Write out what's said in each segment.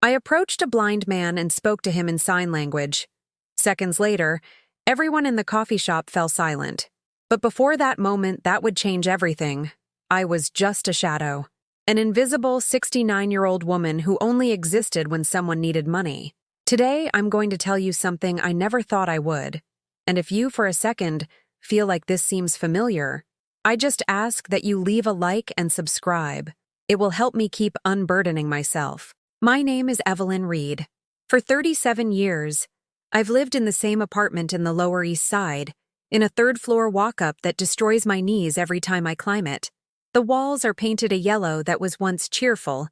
I approached a blind man and spoke to him in sign language. Seconds later, everyone in the coffee shop fell silent. But before that moment, that would change everything. I was just a shadow. An invisible 69-year-old woman who only existed when someone needed money. Today, I'm going to tell you something I never thought I would. And if you, for a second, feel like this seems familiar, I just ask that you leave a like and subscribe. It will help me keep unburdening myself. My name is Evelyn Reed. For 37 years, I've lived in the same apartment in the Lower East Side, in a third-floor walk-up that destroys my knees every time I climb it. The walls are painted a yellow that was once cheerful,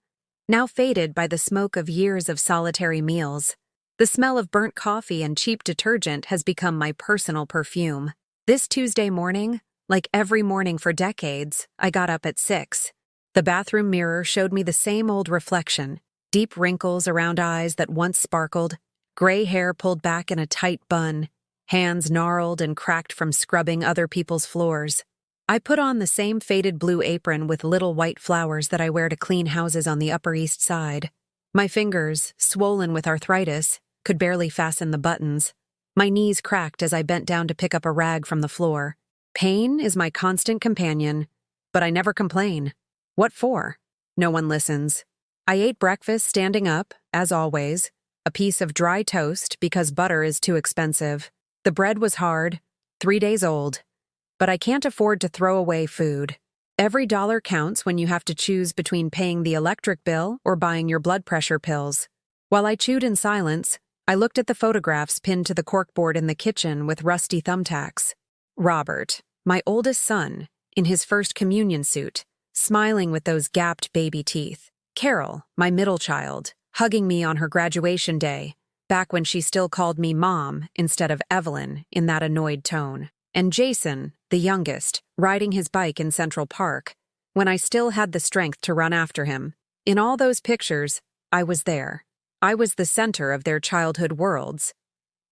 now faded by the smoke of years of solitary meals. The smell of burnt coffee and cheap detergent has become my personal perfume. This Tuesday morning, like every morning for decades, I got up at 6. The bathroom mirror showed me the same old reflection, deep wrinkles around eyes that once sparkled, gray hair pulled back in a tight bun, hands gnarled and cracked from scrubbing other people's floors. I put on the same faded blue apron with little white flowers that I wear to clean houses on the Upper East Side. My fingers, swollen with arthritis, could barely fasten the buttons. My knees cracked as I bent down to pick up a rag from the floor. Pain is my constant companion, but I never complain. What for? No one listens. I ate breakfast standing up, as always, a piece of dry toast because butter is too expensive. The bread was hard, 3 days old, but I can't afford to throw away food. Every dollar counts when you have to choose between paying the electric bill or buying your blood pressure pills. While I chewed in silence, I looked at the photographs pinned to the corkboard in the kitchen with rusty thumbtacks. Robert, my oldest son, in his first communion suit, smiling with those gapped baby teeth. Carol, my middle child, hugging me on her graduation day, back when she still called me Mom instead of Evelyn in that annoyed tone. And Jason, the youngest, riding his bike in Central Park, when I still had the strength to run after him. In all those pictures, I was there. I was the center of their childhood worlds.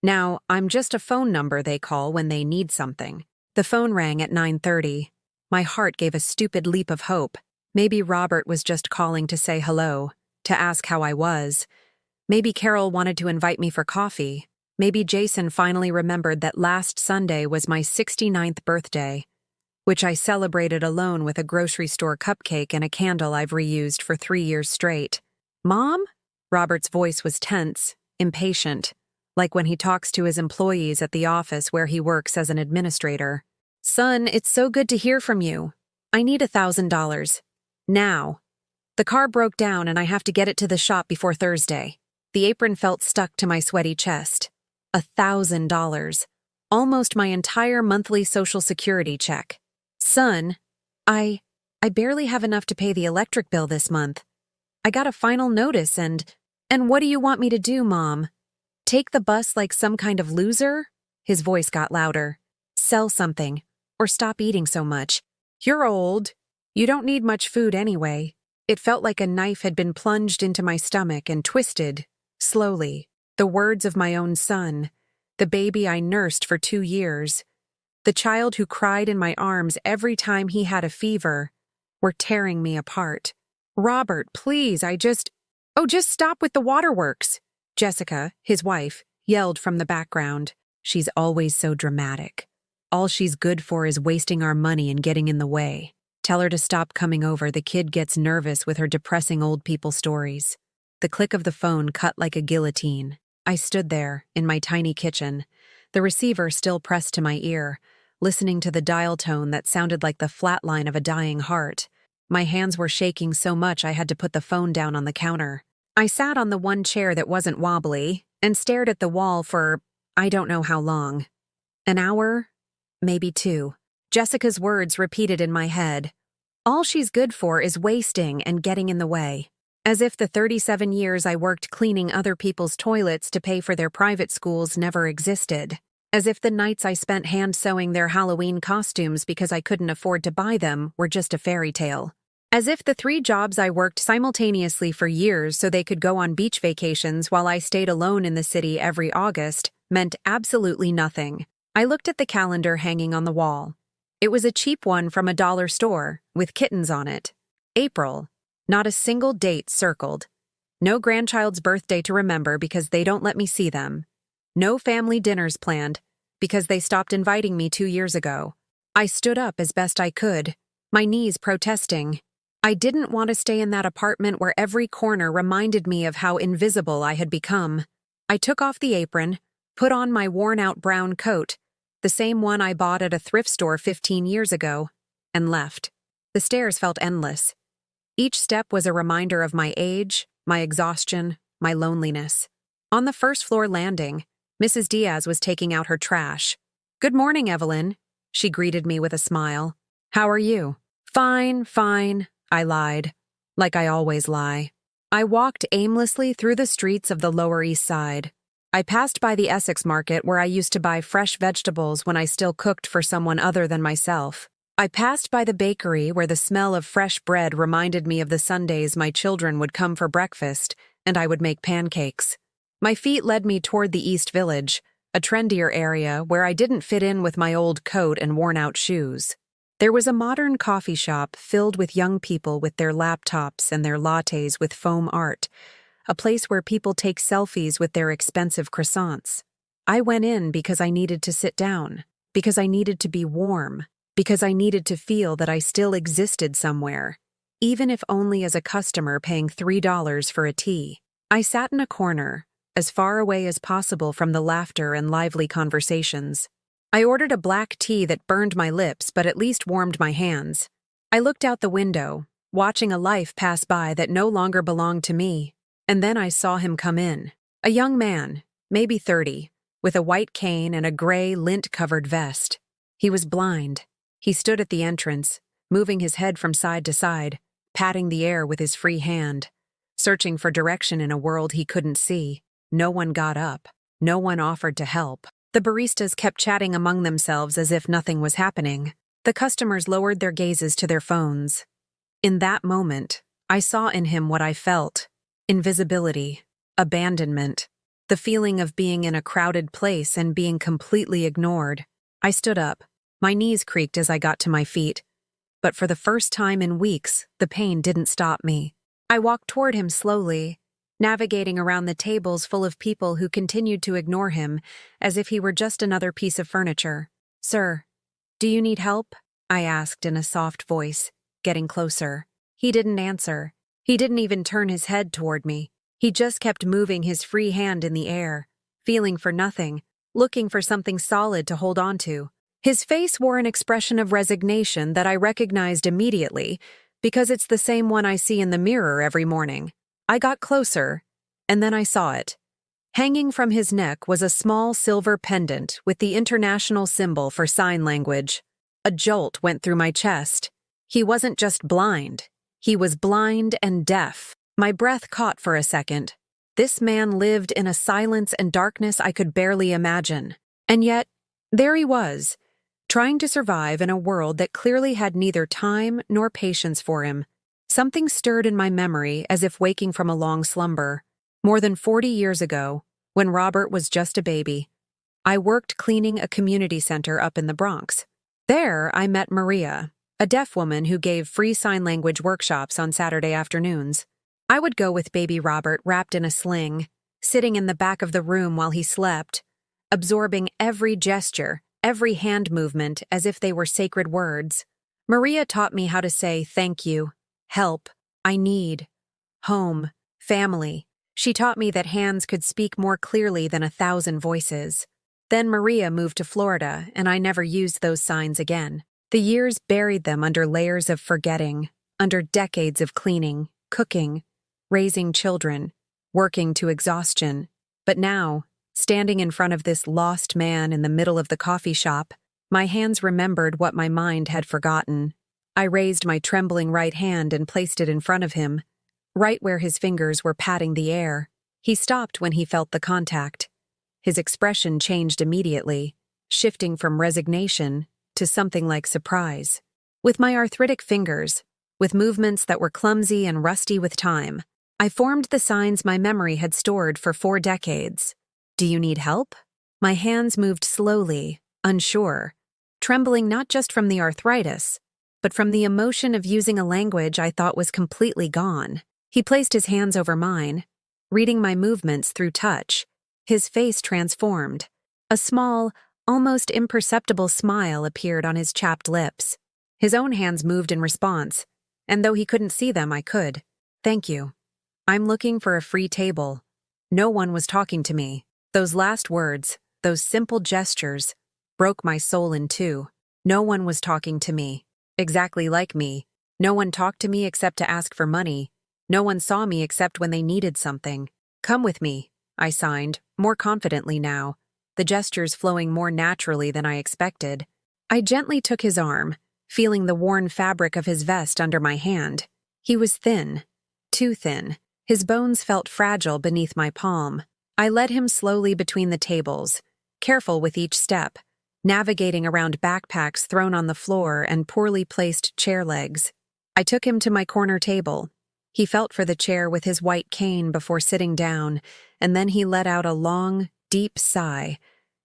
Now, I'm just a phone number they call when they need something. The phone rang at 9:30. My heart gave a stupid leap of hope. Maybe Robert was just calling to say hello, to ask how I was. Maybe Carol wanted to invite me for coffee. Maybe Jason finally remembered that last Sunday was my 69th birthday, which I celebrated alone with a grocery store cupcake and a candle I've reused for 3 years straight. Mom? Robert's voice was tense, impatient, like when he talks to his employees at the office where he works as an administrator. Son, it's so good to hear from you. I need $1,000. Now. The car broke down and I have to get it to the shop before Thursday. The apron felt stuck to my sweaty chest. $1,000. Almost my entire monthly Social Security check. Son, I barely have enough to pay the electric bill this month. I got a final notice and what do you want me to do, Mom? Take the bus like some kind of loser? His voice got louder. Sell something, or stop eating so much. You're old. You don't need much food anyway. It felt like a knife had been plunged into my stomach and twisted, slowly. The words of my own son, the baby I nursed for 2 years, the child who cried in my arms every time he had a fever, were tearing me apart. Robert, please, just stop with the waterworks. Jessica, his wife, yelled from the background. She's always so dramatic. All she's good for is wasting our money and getting in the way. Tell her to stop coming over. The kid gets nervous with her depressing old people stories. The click of the phone cut like a guillotine. I stood there, in my tiny kitchen, the receiver still pressed to my ear, listening to the dial tone that sounded like the flat line of a dying heart. My hands were shaking so much I had to put the phone down on the counter. I sat on the one chair that wasn't wobbly and stared at the wall for I don't know how long. An hour? Maybe 2. Jessica's words repeated in my head. All she's good for is wasting and getting in the way. As if the 37 years I worked cleaning other people's toilets to pay for their private schools never existed. As if the nights I spent hand-sewing their Halloween costumes because I couldn't afford to buy them were just a fairy tale. As if the 3 jobs I worked simultaneously for years so they could go on beach vacations while I stayed alone in the city every August meant absolutely nothing. I looked at the calendar hanging on the wall. It was a cheap one from a dollar store, with kittens on it. April. Not a single date circled. No grandchild's birthday to remember because they don't let me see them. No family dinners planned because they stopped inviting me 2 years ago. I stood up as best I could, my knees protesting. I didn't want to stay in that apartment where every corner reminded me of how invisible I had become. I took off the apron, put on my worn-out brown coat, the same one I bought at a thrift store 15 years ago, and left. The stairs felt endless. Each step was a reminder of my age, my exhaustion, my loneliness. On the first-floor landing, Mrs. Diaz was taking out her trash. "Good morning, Evelyn," she greeted me with a smile. "How are you?" "Fine, fine," I lied, like I always lie. I walked aimlessly through the streets of the Lower East Side. I passed by the Essex Market where I used to buy fresh vegetables when I still cooked for someone other than myself. I passed by the bakery where the smell of fresh bread reminded me of the Sundays my children would come for breakfast and I would make pancakes. My feet led me toward the East Village, a trendier area where I didn't fit in with my old coat and worn-out shoes. There was a modern coffee shop filled with young people with their laptops and their lattes with foam art, a place where people take selfies with their expensive croissants. I went in because I needed to sit down, because I needed to be warm, because I needed to feel that I still existed somewhere, even if only as a customer paying $3 for a tea. I sat in a corner, as far away as possible from the laughter and lively conversations. I ordered a black tea that burned my lips but at least warmed my hands. I looked out the window, watching a life pass by that no longer belonged to me, and then I saw him come in. A young man, maybe 30, with a white cane and a gray, lint-covered vest. He was blind. He stood at the entrance, moving his head from side to side, patting the air with his free hand, searching for direction in a world he couldn't see. No one got up. No one offered to help. The baristas kept chatting among themselves as if nothing was happening. The customers lowered their gazes to their phones. In that moment, I saw in him what I felt: invisibility, abandonment, the feeling of being in a crowded place and being completely ignored. I stood up. My knees creaked as I got to my feet. But for the first time in weeks, the pain didn't stop me. I walked toward him slowly, navigating around the tables full of people who continued to ignore him as if he were just another piece of furniture. "Sir, do you need help?" I asked in a soft voice, getting closer. He didn't answer. He didn't even turn his head toward me. He just kept moving his free hand in the air, feeling for nothing, looking for something solid to hold on to. His face wore an expression of resignation that I recognized immediately because it's the same one I see in the mirror every morning. I got closer, and then I saw it. Hanging from his neck was a small silver pendant with the international symbol for sign language. A jolt went through my chest. He wasn't just blind. He was blind and deaf. My breath caught for a second. This man lived in a silence and darkness I could barely imagine. And yet, there he was, trying to survive in a world that clearly had neither time nor patience for him. Something stirred in my memory as if waking from a long slumber. More than 40 years ago, when Robert was just a baby, I worked cleaning a community center up in the Bronx. There, I met Maria, a deaf woman who gave free sign language workshops on Saturday afternoons. I would go with baby Robert wrapped in a sling, sitting in the back of the room while he slept, absorbing every gesture, every hand movement as if they were sacred words. Maria taught me how to say thank you, help, I need, home, family. She taught me that hands could speak more clearly than 1,000 voices. Then Maria moved to Florida, and I never used those signs again. The years buried them under layers of forgetting, under decades of cleaning, cooking, raising children, working to exhaustion. But now, standing in front of this lost man in the middle of the coffee shop, my hands remembered what my mind had forgotten. I raised my trembling right hand and placed it in front of him, right where his fingers were patting the air. He stopped when he felt the contact. His expression changed immediately, shifting from resignation to something like surprise. With my arthritic fingers, with movements that were clumsy and rusty with time, I formed the signs my memory had stored for 4 decades. Do you need help? My hands moved slowly, unsure, trembling not just from the arthritis, but from the emotion of using a language I thought was completely gone. He placed his hands over mine, reading my movements through touch. His face transformed. A small, almost imperceptible smile appeared on his chapped lips. His own hands moved in response, and though he couldn't see them, I could. "Thank you. I'm looking for a free table." No one was talking to me. Those last words, those simple gestures, broke my soul in two. No one was talking to me. Exactly like me. No one talked to me except to ask for money. No one saw me except when they needed something. "Come with me," I signed, more confidently now, the gestures flowing more naturally than I expected. I gently took his arm, feeling the worn fabric of his vest under my hand. He was thin, too thin. His bones felt fragile beneath my palm. I led him slowly between the tables, careful with each step, navigating around backpacks thrown on the floor and poorly placed chair legs. I took him to my corner table. He felt for the chair with his white cane before sitting down, and then he let out a long, deep sigh,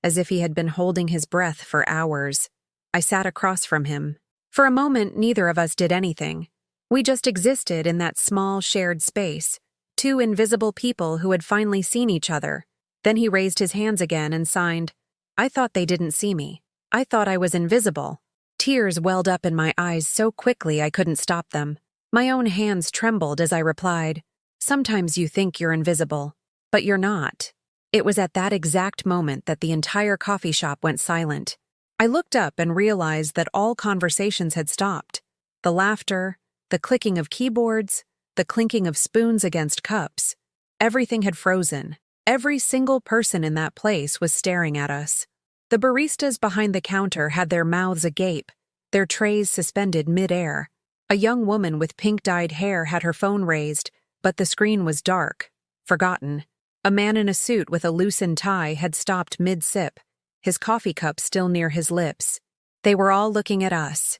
as if he had been holding his breath for hours. I sat across from him. For a moment, neither of us did anything. We just existed in that small, shared space, two invisible people who had finally seen each other. Then he raised his hands again and signed. I thought they didn't see me. I thought I was invisible. Tears welled up in my eyes so quickly I couldn't stop them. My own hands trembled as I replied, "Sometimes you think you're invisible, but you're not." It was at that exact moment that the entire coffee shop went silent. I looked up and realized that all conversations had stopped. The laughter, the clicking of keyboards, the clinking of spoons against cups. Everything had frozen. Every single person in that place was staring at us. The baristas behind the counter had their mouths agape, their trays suspended mid-air. A young woman with pink-dyed hair had her phone raised, but the screen was dark, forgotten. A man in a suit with a loosened tie had stopped mid-sip, his coffee cup still near his lips. They were all looking at us.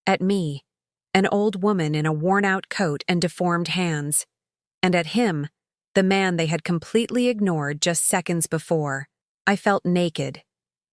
At me, an old woman in a worn-out coat and deformed hands. And at him, the man they had completely ignored just seconds before. I felt naked,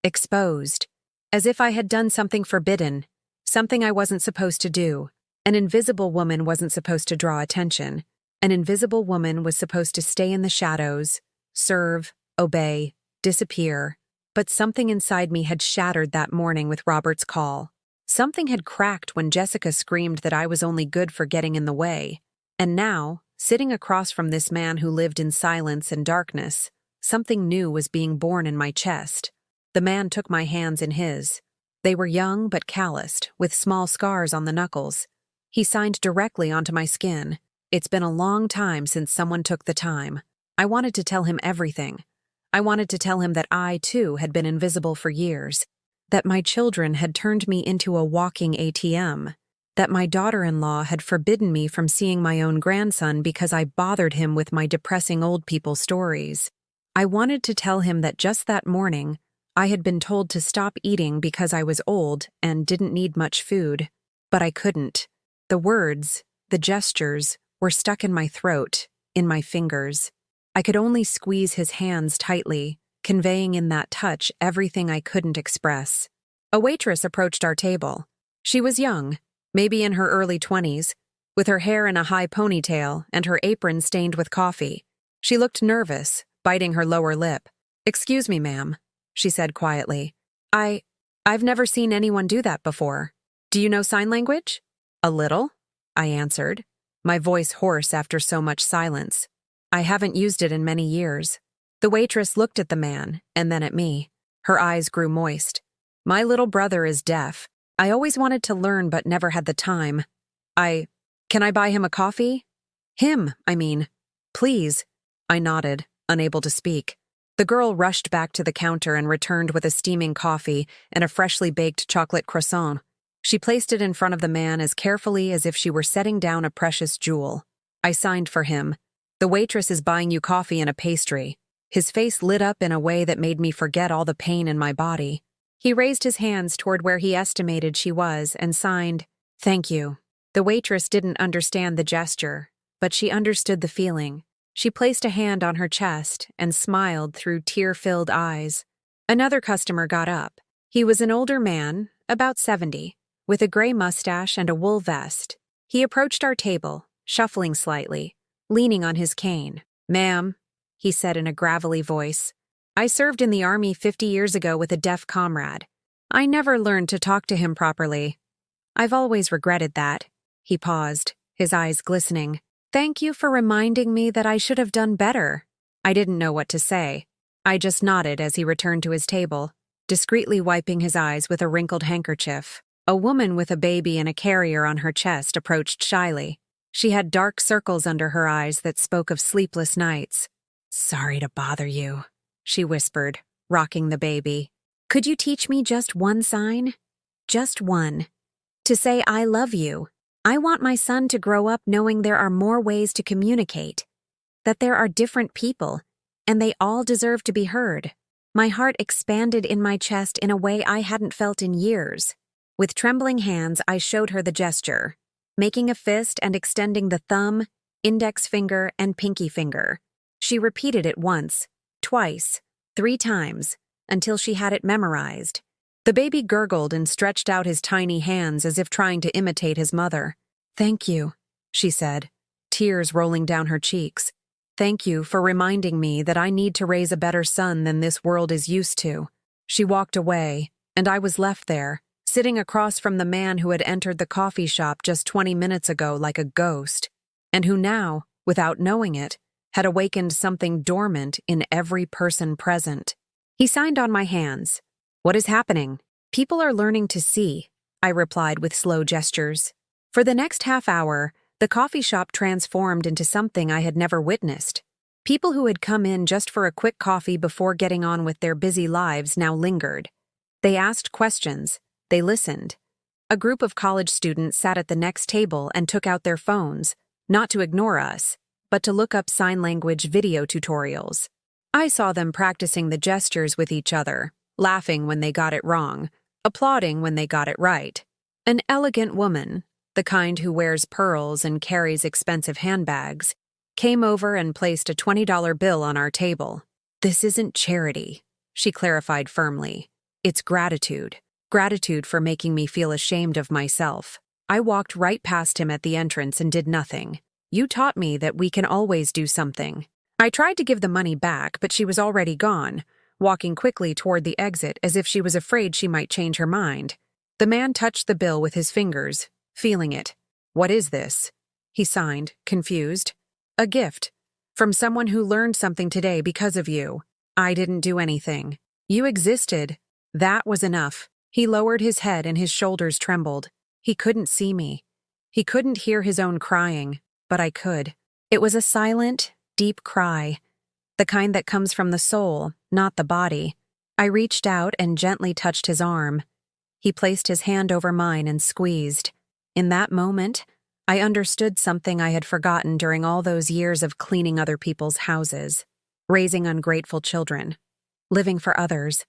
exposed, as if I had done something forbidden, something I wasn't supposed to do. An invisible woman wasn't supposed to draw attention. An invisible woman was supposed to stay in the shadows, serve, obey, disappear. But something inside me had shattered that morning with Robert's call. Something had cracked when Jessica screamed that I was only good for getting in the way. And now, sitting across from this man who lived in silence and darkness, something new was being born in my chest. The man took my hands in his. They were young but calloused, with small scars on the knuckles. He signed directly onto my skin. It's been a long time since someone took the time. I wanted to tell him everything. I wanted to tell him that I, too, had been invisible for years. That my children had turned me into a walking ATM. That my daughter-in-law had forbidden me from seeing my own grandson because I bothered him with my depressing old people stories. I wanted to tell him that just that morning, I had been told to stop eating because I was old and didn't need much food. But I couldn't. The words, the gestures, were stuck in my throat, in my fingers. I could only squeeze his hands tightly, conveying in that touch everything I couldn't express. A waitress approached our table. She was young, maybe in her early 20s, with her hair in a high ponytail and her apron stained with coffee. She looked nervous, biting her lower lip. "Excuse me, ma'am," she said quietly. I've never seen anyone do that before. Do you know sign language?" "A little," I answered, my voice hoarse after so much silence. "I haven't used it in many years." The waitress looked at the man, and then at me. Her eyes grew moist. "My little brother is deaf. I always wanted to learn but never had the time. Can I buy him a coffee?" "Him, I mean. Please." I nodded, unable to speak. The girl rushed back to the counter and returned with a steaming coffee and a freshly baked chocolate croissant. She placed it in front of the man as carefully as if she were setting down a precious jewel. I signed for him. "The waitress is buying you coffee and a pastry." His face lit up in a way that made me forget all the pain in my body. He raised his hands toward where he estimated she was and signed, "Thank you." The waitress didn't understand the gesture, but she understood the feeling. She placed a hand on her chest and smiled through tear-filled eyes. Another customer got up. He was an older man, about 70, with a gray mustache and a wool vest. He approached our table, shuffling slightly, leaning on his cane. Ma'am, he said in a gravelly voice, I served in the army 50 years ago with a deaf comrade. I never learned to talk to him properly. I've always regretted that. He paused, his eyes glistening. Thank you for reminding me that I should have done better. I didn't know what to say. I just nodded as he returned to his table, discreetly wiping his eyes with a wrinkled handkerchief. A woman with a baby and a carrier on her chest approached shyly. She had dark circles under her eyes that spoke of sleepless nights. Sorry to bother you, she whispered, rocking the baby. Could you teach me just one sign? Just one. To say I love you. I want my son to grow up knowing there are more ways to communicate, that there are different people, and they all deserve to be heard. My heart expanded in my chest in a way I hadn't felt in years. With trembling hands, I showed her the gesture, making a fist and extending the thumb, index finger, and pinky finger. She repeated it once, twice, 3 times, until she had it memorized. The baby gurgled and stretched out his tiny hands as if trying to imitate his mother. Thank you, she said, tears rolling down her cheeks. Thank you for reminding me that I need to raise a better son than this world is used to. She walked away, and I was left there, sitting across from the man who had entered the coffee shop just 20 minutes ago like a ghost, and who now, without knowing it, had awakened something dormant in every person present. He signed on my hands. What is happening? People are learning to see, I replied with slow gestures. For the next half hour, the coffee shop transformed into something I had never witnessed. People who had come in just for a quick coffee before getting on with their busy lives now lingered. They asked questions. They listened. A group of college students sat at the next table and took out their phones, not to ignore us, but to look up sign language video tutorials. I saw them practicing the gestures with each other, laughing when they got it wrong, applauding when they got it right. An elegant woman, the kind who wears pearls and carries expensive handbags, came over and placed a $20 bill on our table. This isn't charity, she clarified firmly. It's gratitude. Gratitude for making me feel ashamed of myself. I walked right past him at the entrance and did nothing. You taught me that we can always do something. I tried to give the money back, but she was already gone, walking quickly toward the exit as if she was afraid she might change her mind. The man touched the bill with his fingers, feeling it. What is this? He signed, confused. A gift. From someone who learned something today because of you. I didn't do anything. You existed. That was enough. He lowered his head and his shoulders trembled. He couldn't see me. He couldn't hear his own crying, but I could. It was a silent, deep cry, the kind that comes from the soul, not the body. I reached out and gently touched his arm. He placed his hand over mine and squeezed. In that moment, I understood something I had forgotten during all those years of cleaning other people's houses, raising ungrateful children, living for others.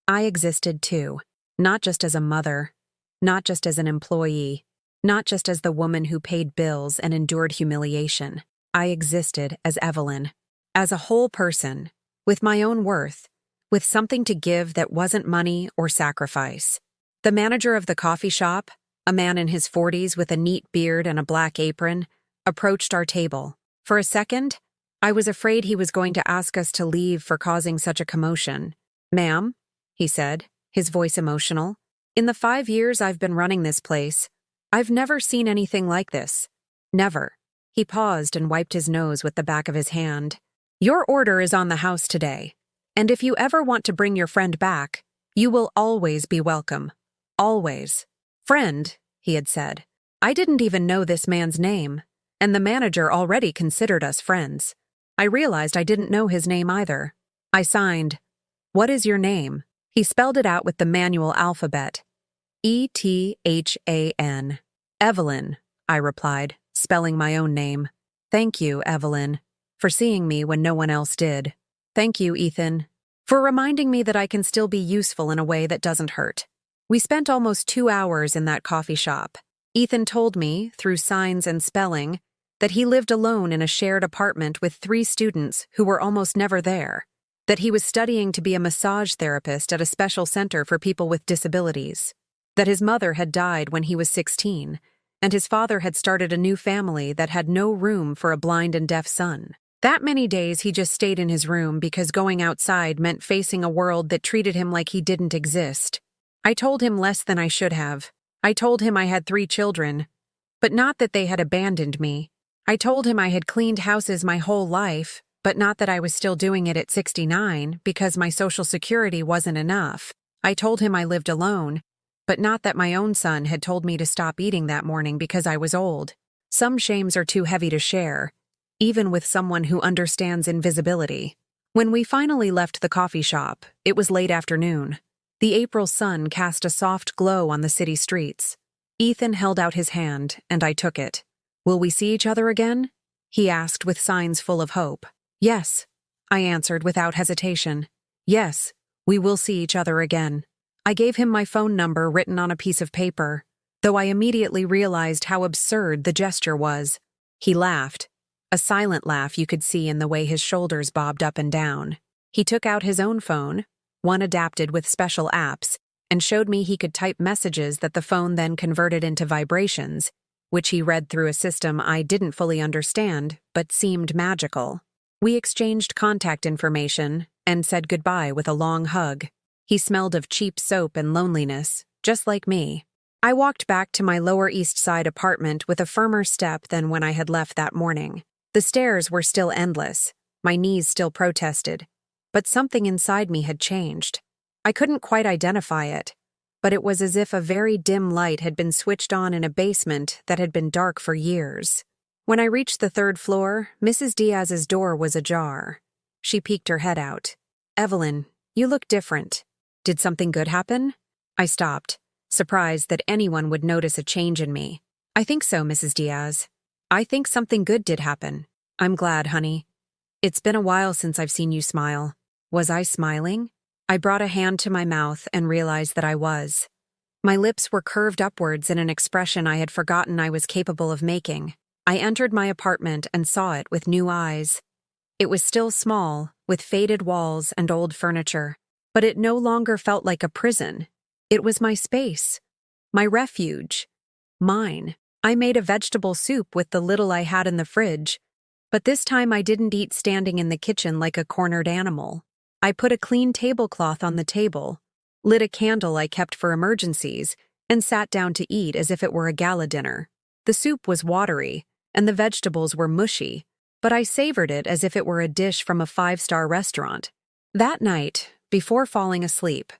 I existed too, not just as a mother, not just as an employee, not just as the woman who paid bills and endured humiliation. I existed as Evelyn, as a whole person, with my own worth, with something to give that wasn't money or sacrifice. The manager of the coffee shop, a man in his 40s with a neat beard and a black apron, approached our table. For a second, I was afraid he was going to ask us to leave for causing such a commotion. Ma'am, he said, his voice emotional, in the 5 years I've been running this place, I've never seen anything like this. Never. He paused and wiped his nose with the back of his hand. Your order is on the house today, and if you ever want to bring your friend back, you will always be welcome. Always. Friend, he had said. I didn't even know this man's name, and the manager already considered us friends. I realized I didn't know his name either. I signed, What is your name? He spelled it out with the manual alphabet. Ethan. Evelyn, I replied, spelling my own name. Thank you, Evelyn, for seeing me when no one else did. Thank you, Ethan, for reminding me that I can still be useful in a way that doesn't hurt. We spent almost 2 hours in that coffee shop. Ethan told me, through signs and spelling, that he lived alone in a shared apartment with 3 students who were almost never there, that he was studying to be a massage therapist at a special center for people with disabilities, that his mother had died when he was 16, and his father had started a new family that had no room for a blind and deaf son. That many days he just stayed in his room because going outside meant facing a world that treated him like he didn't exist. I told him less than I should have. I told him I had 3 children, but not that they had abandoned me. I told him I had cleaned houses my whole life, but not that I was still doing it at 69 because my Social Security wasn't enough. I told him I lived alone, but not that my own son had told me to stop eating that morning because I was old. Some shames are too heavy to share, even with someone who understands invisibility. When we finally left the coffee shop, it was late afternoon. The April sun cast a soft glow on the city streets. Ethan held out his hand, and I took it. "Will we see each other again?" he asked with signs full of hope. "Yes," I answered without hesitation. "Yes, we will see each other again." I gave him my phone number written on a piece of paper, though I immediately realized how absurd the gesture was. He laughed, a silent laugh you could see in the way his shoulders bobbed up and down. He took out his own phone, one adapted with special apps, and showed me he could type messages that the phone then converted into vibrations, which he read through a system I didn't fully understand but seemed magical. We exchanged contact information and said goodbye with a long hug. He smelled of cheap soap and loneliness, just like me. I walked back to my Lower East Side apartment with a firmer step than when I had left that morning. The stairs were still endless, my knees still protested, but something inside me had changed. I couldn't quite identify it, but it was as if a very dim light had been switched on in a basement that had been dark for years. When I reached the 3rd floor, Mrs. Diaz's door was ajar. She peeked her head out. "Evelyn, you look different. Did something good happen?" I stopped, surprised that anyone would notice a change in me. "I think so, Mrs. Diaz. I think something good did happen. I'm glad, honey. It's been a while since I've seen you smile." Was I smiling? I brought a hand to my mouth and realized that I was. My lips were curved upwards in an expression I had forgotten I was capable of making. I entered my apartment and saw it with new eyes. It was still small, with faded walls and old furniture, but it no longer felt like a prison. It was my space, my refuge, mine. I made a vegetable soup with the little I had in the fridge, but this time I didn't eat standing in the kitchen like a cornered animal. I put a clean tablecloth on the table, lit a candle I kept for emergencies, and sat down to eat as if it were a gala dinner. The soup was watery, and the vegetables were mushy, but I savored it as if it were a dish from a 5-star restaurant. That night, before falling asleep,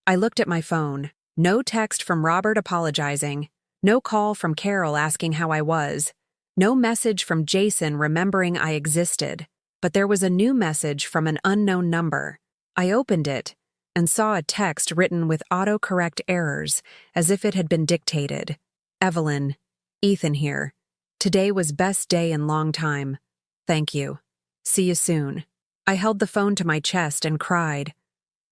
I looked at my phone. No text from Robert apologizing, no call from Carol asking how I was, no message from Jason remembering I existed, but there was a new message from an unknown number. I opened it and saw a text written with autocorrect errors as if it had been dictated. "Evelyn, Ethan here. Today was best day in long time. Thank you. See you soon." I held the phone to my chest and cried.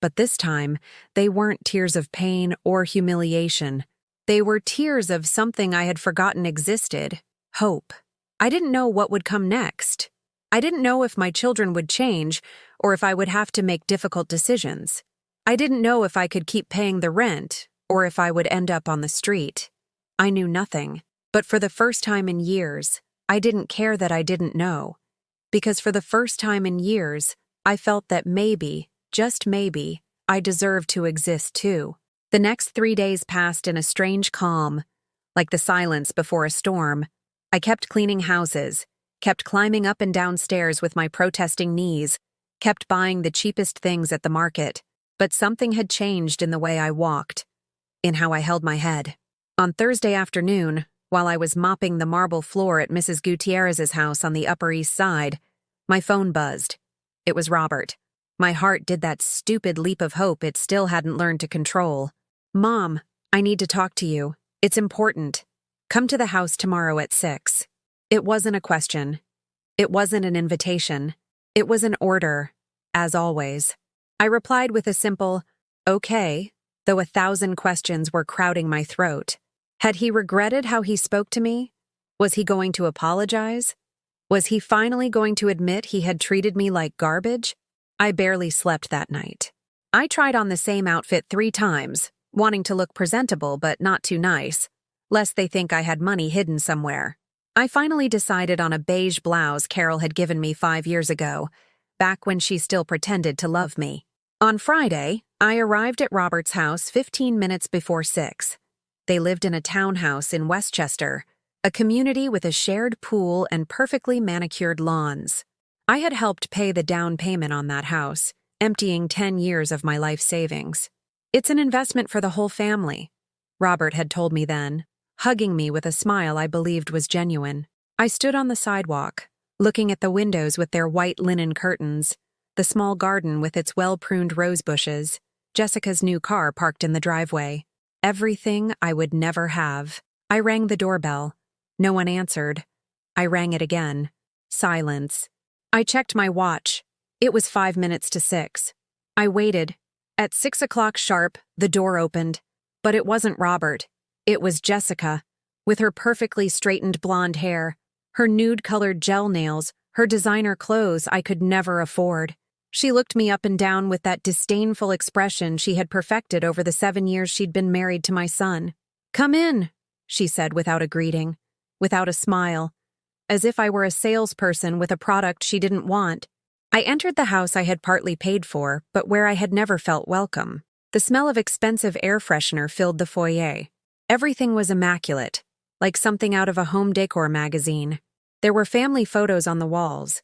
But this time, they weren't tears of pain or humiliation. They were tears of something I had forgotten existed: hope. I didn't know what would come next. I didn't know if my children would change or if I would have to make difficult decisions. I didn't know if I could keep paying the rent or if I would end up on the street. I knew nothing, but for the first time in years, I didn't care that I didn't know. Because for the first time in years, I felt that maybe, just maybe, I deserved to exist too. The next 3 days passed in a strange calm, like the silence before a storm. I kept cleaning houses, kept climbing up and down stairs with my protesting knees, kept buying the cheapest things at the market, but something had changed in the way I walked, in how I held my head. On Thursday afternoon, while I was mopping the marble floor at Mrs. Gutierrez's house on the Upper East Side, my phone buzzed. It was Robert. My heart did that stupid leap of hope it still hadn't learned to control. "Mom, I need to talk to you. It's important. Come to the house tomorrow at 6. It wasn't a question. It wasn't an invitation. It was an order, as always. I replied with a simple, "Okay," though 1,000 questions were crowding my throat. Had he regretted how he spoke to me? Was he going to apologize? Was he finally going to admit he had treated me like garbage? I barely slept that night. I tried on the same outfit 3 times, wanting to look presentable but not too nice, lest they think I had money hidden somewhere. I finally decided on a beige blouse Carol had given me 5 years ago, back when she still pretended to love me. On Friday, I arrived at Robert's house 15 minutes before 6. They lived in a townhouse in Westchester, a community with a shared pool and perfectly manicured lawns. I had helped pay the down payment on that house, emptying 10 years of my life savings. It's an investment for the whole family, Robert had told me then, hugging me with a smile I believed was genuine. I stood on the sidewalk, looking at the windows with their white linen curtains, the small garden with its well-pruned rose bushes, Jessica's new car parked in the driveway. Everything I would never have. I rang the doorbell. No one answered. I rang it again. Silence. I checked my watch. It was 5 minutes to 6. I waited. At 6 o'clock sharp, the door opened. But it wasn't Robert. It was Jessica, with her perfectly straightened blonde hair, her nude-colored gel nails, her designer clothes I could never afford. She looked me up and down with that disdainful expression she had perfected over the 7 years she'd been married to my son. "Come in," she said without a greeting, without a smile, as if I were a salesperson with a product she didn't want. I entered the house I had partly paid for, but where I had never felt welcome. The smell of expensive air freshener filled the foyer. Everything was immaculate, like something out of a home decor magazine. There were family photos on the walls,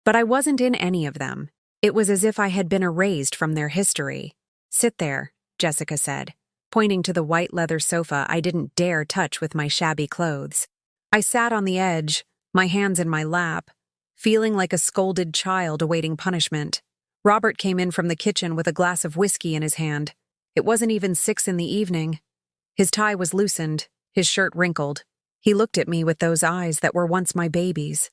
but I wasn't in any of them. It was as if I had been erased from their history. "Sit there," Jessica said, pointing to the white leather sofa I didn't dare touch with my shabby clothes. I sat on the edge, my hands in my lap, feeling like a scolded child awaiting punishment. Robert came in from the kitchen with a glass of whiskey in his hand. It wasn't even 6 in the evening. His tie was loosened, his shirt wrinkled. He looked at me with those eyes that were once my babies,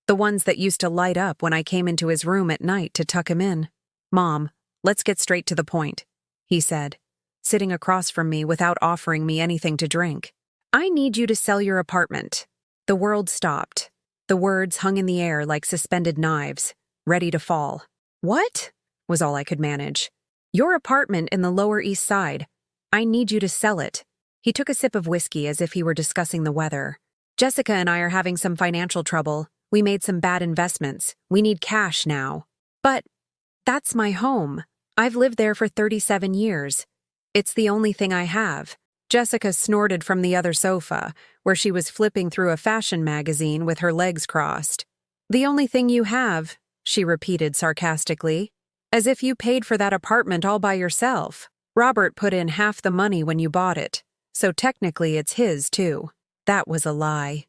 the ones that used to light up when I came into his room at night to tuck him in. "Mom, let's get straight to the point," he said, sitting across from me without offering me anything to drink. "I need you to sell your apartment." The world stopped. The words hung in the air like suspended knives, ready to fall. "What?" was all I could manage. "Your apartment in the Lower East Side. I need you to sell it." He took a sip of whiskey as if he were discussing the weather. "Jessica and I are having some financial trouble. We made some bad investments. We need cash now." "But that's my home. I've lived there for 37 years. It's the only thing I have." Jessica snorted from the other sofa, where she was flipping through a fashion magazine with her legs crossed. "The only thing you have," she repeated sarcastically, "as if you paid for that apartment all by yourself. Robert put in half the money when you bought it, so technically it's his too." That was a lie.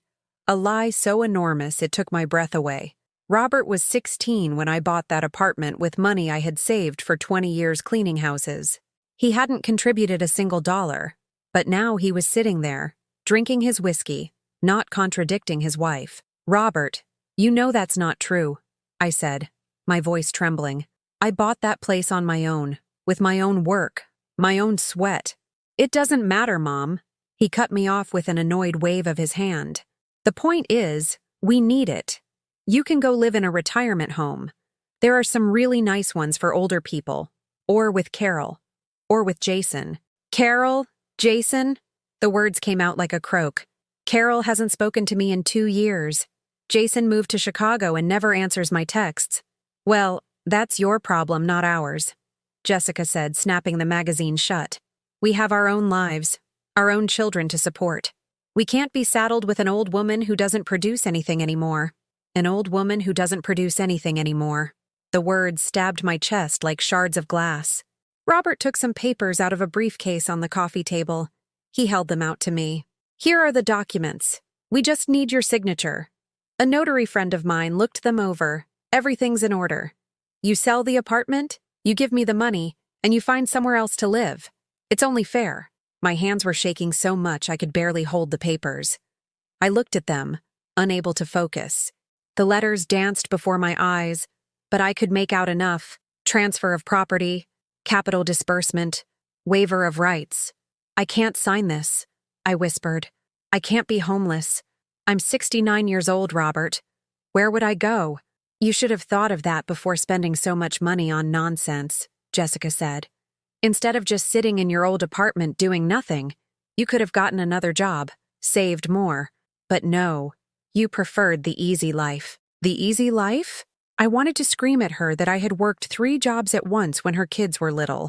A lie so enormous it took my breath away. Robert was 16 when I bought that apartment with money I had saved for 20 years cleaning houses. He hadn't contributed a single dollar, but now he was sitting there, drinking his whiskey, not contradicting his wife. "Robert, you know that's not true," I said, my voice trembling. "I bought that place on my own, with my own work, my own sweat." "It doesn't matter, Mom." He cut me off with an annoyed wave of his hand. "The point is, we need it. You can go live in a retirement home. There are some really nice ones for older people, or with Carol, or with Jason." "Carol? Jason?" The words came out like a croak. "Carol hasn't spoken to me in 2 years. Jason moved to Chicago and never answers my texts." "Well, that's your problem, not ours," Jessica said, snapping the magazine shut. "We have our own lives, our own children to support. We can't be saddled with an old woman who doesn't produce anything anymore. An old woman who doesn't produce anything anymore." The words stabbed my chest like shards of glass. Robert took some papers out of a briefcase on the coffee table. He held them out to me. "Here are the documents. We just need your signature." A notary friend of mine looked them over. "Everything's in order. You sell the apartment, you give me the money, and you find somewhere else to live. It's only fair." My hands were shaking so much I could barely hold the papers. I looked at them, unable to focus. The letters danced before my eyes, but I could make out enough. Transfer of property, capital disbursement, waiver of rights. "I can't sign this," I whispered. "I can't be homeless. I'm 69 years old, Robert. Where would I go?" "You should have thought of that before spending so much money on nonsense," Jessica said. "Instead of just sitting in your old apartment doing nothing, you could have gotten another job, saved more. But no, You preferred the easy life. The easy life? I wanted to scream at her that I had worked 3 jobs at once when her kids were little,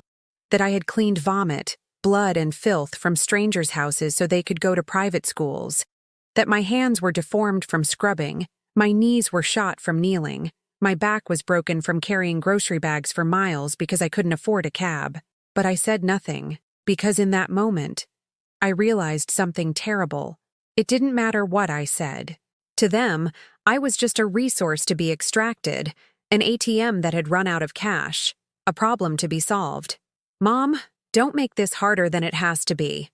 that I had cleaned vomit, blood, and filth from strangers' houses so they could go to private schools, that my hands were deformed from scrubbing, my knees were shot from kneeling, my back was broken from carrying grocery bags for miles because I couldn't afford a cab. But I said nothing, because in that moment, I realized something terrible. It didn't matter what I said. To them, I was just a resource to be extracted, an ATM that had run out of cash, a problem to be solved. Mom, don't make this harder than it has to be.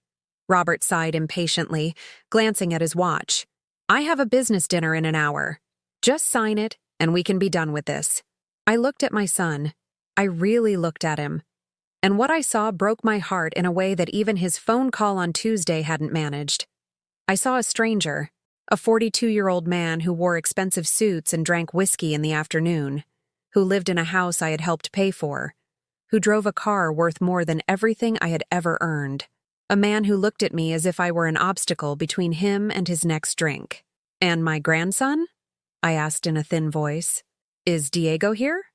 Robert sighed impatiently, glancing at his watch. I have a business dinner in an hour. Just sign it, and we can be done with this. I looked at my son. I really looked at him. And what I saw broke my heart in a way that even his phone call on Tuesday hadn't managed. I saw a stranger, a 42-year-old man who wore expensive suits and drank whiskey in the afternoon, who lived in a house I had helped pay for, who drove a car worth more than everything I had ever earned, a man who looked at me as if I were an obstacle between him and his next drink. And my grandson? I asked in a thin voice. Is Diego here?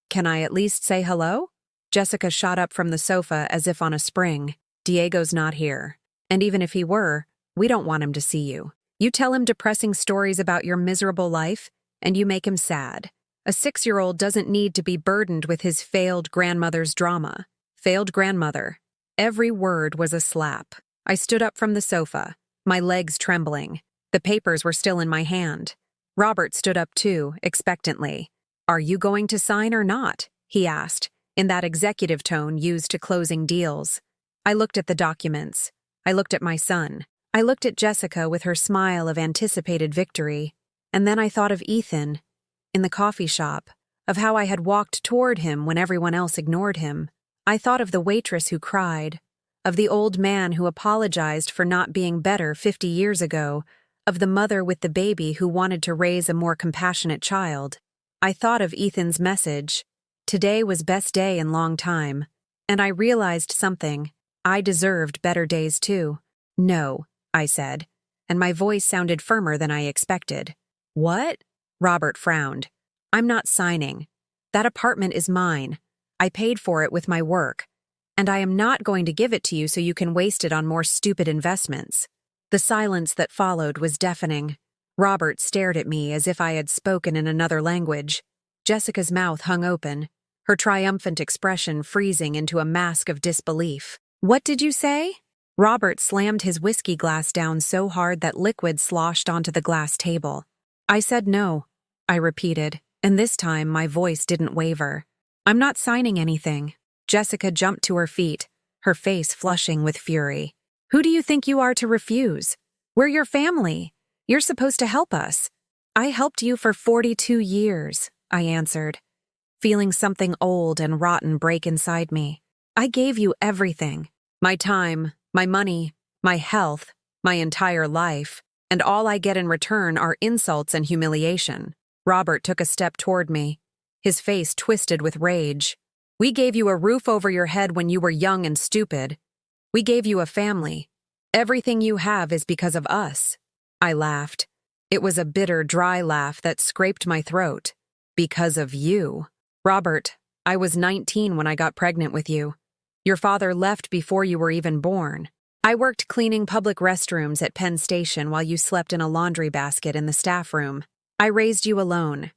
Can I at least say hello? Jessica shot up from the sofa as if on a spring. Diego's not here. And even if he were, we don't want him to see you. You tell him depressing stories about your miserable life, and you make him sad. A 6-year-old doesn't need to be burdened with his failed grandmother's drama. Failed grandmother. Every word was a slap. I stood up from the sofa, my legs trembling. The papers were still in my hand. Robert stood up too, expectantly. Are you going to sign or not? He asked, in that executive tone used to closing deals. I looked at the documents. I looked at my son. I looked at Jessica with her smile of anticipated victory. And then I thought of Ethan, in the coffee shop, of how I had walked toward him when everyone else ignored him. I thought of the waitress who cried, of the old man who apologized for not being better 50 years ago, of the mother with the baby who wanted to raise a more compassionate child. I thought of Ethan's message. Today was best day in long time. And I realized something. I deserved better days too. No, I said, and my voice sounded firmer than I expected. What? Robert frowned. I'm not signing. That apartment is mine. I paid for it with my work. And I am not going to give it to you so you can waste it on more stupid investments. The silence that followed was deafening. Robert stared at me as if I had spoken in another language. Jessica's mouth hung open, her triumphant expression freezing into a mask of disbelief. What did you say? Robert slammed his whiskey glass down so hard that liquid sloshed onto the glass table. I said no, I repeated, and this time my voice didn't waver. I'm not signing anything. Jessica jumped to her feet, her face flushing with fury. Who do you think you are to refuse? We're your family. You're supposed to help us. I helped you for 42 years, I answered, feeling something old and rotten break inside me. I gave you everything. My time, my money, my health, my entire life, and all I get in return are insults and humiliation. Robert took a step toward me, his face twisted with rage. We gave you a roof over your head when you were young and stupid. We gave you a family. Everything you have is because of us. I laughed. It was a bitter, dry laugh that scraped my throat. Because of you. Robert, I was 19 when I got pregnant with you. Your father left before you were even born. I worked cleaning public restrooms at Penn Station while you slept in a laundry basket in the staff room. I raised you alone.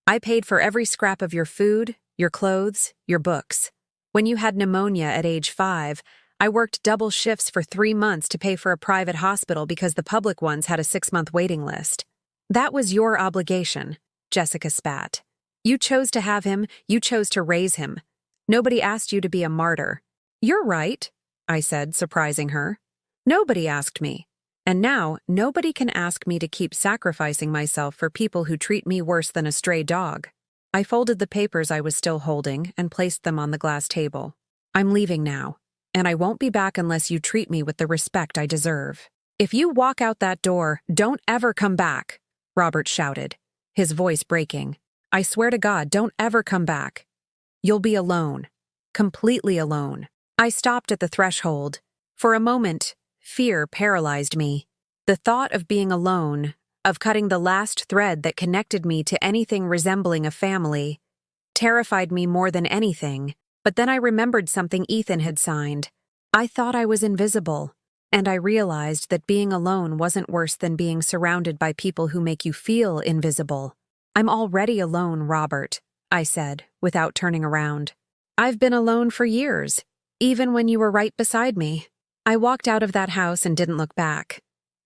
I paid for every scrap of your food, your clothes, your books. When you had pneumonia at age 5, I worked double shifts for 3 months to pay for a private hospital because the public ones had a 6-month waiting list. That was your obligation, Jessica spat. You chose to have him, you chose to raise him. Nobody asked you to be a martyr. You're right, I said, surprising her. Nobody asked me. And now, nobody can ask me to keep sacrificing myself for people who treat me worse than a stray dog. I folded the papers I was still holding and placed them on the glass table. I'm leaving now, and I won't be back unless you treat me with the respect I deserve. If you walk out that door, don't ever come back, Robert shouted, his voice breaking. I swear to God, don't ever come back. You'll be alone. Completely alone. I stopped at the threshold. For a moment, fear paralyzed me. The thought of being alone, of cutting the last thread that connected me to anything resembling a family, terrified me more than anything. But then I remembered something Ethan had signed. I thought I was invisible, and I realized that being alone wasn't worse than being surrounded by people who make you feel invisible. "I'm already alone, Robert," I said, without turning around. "I've been alone for years, even when you were right beside me." I walked out of that house and didn't look back.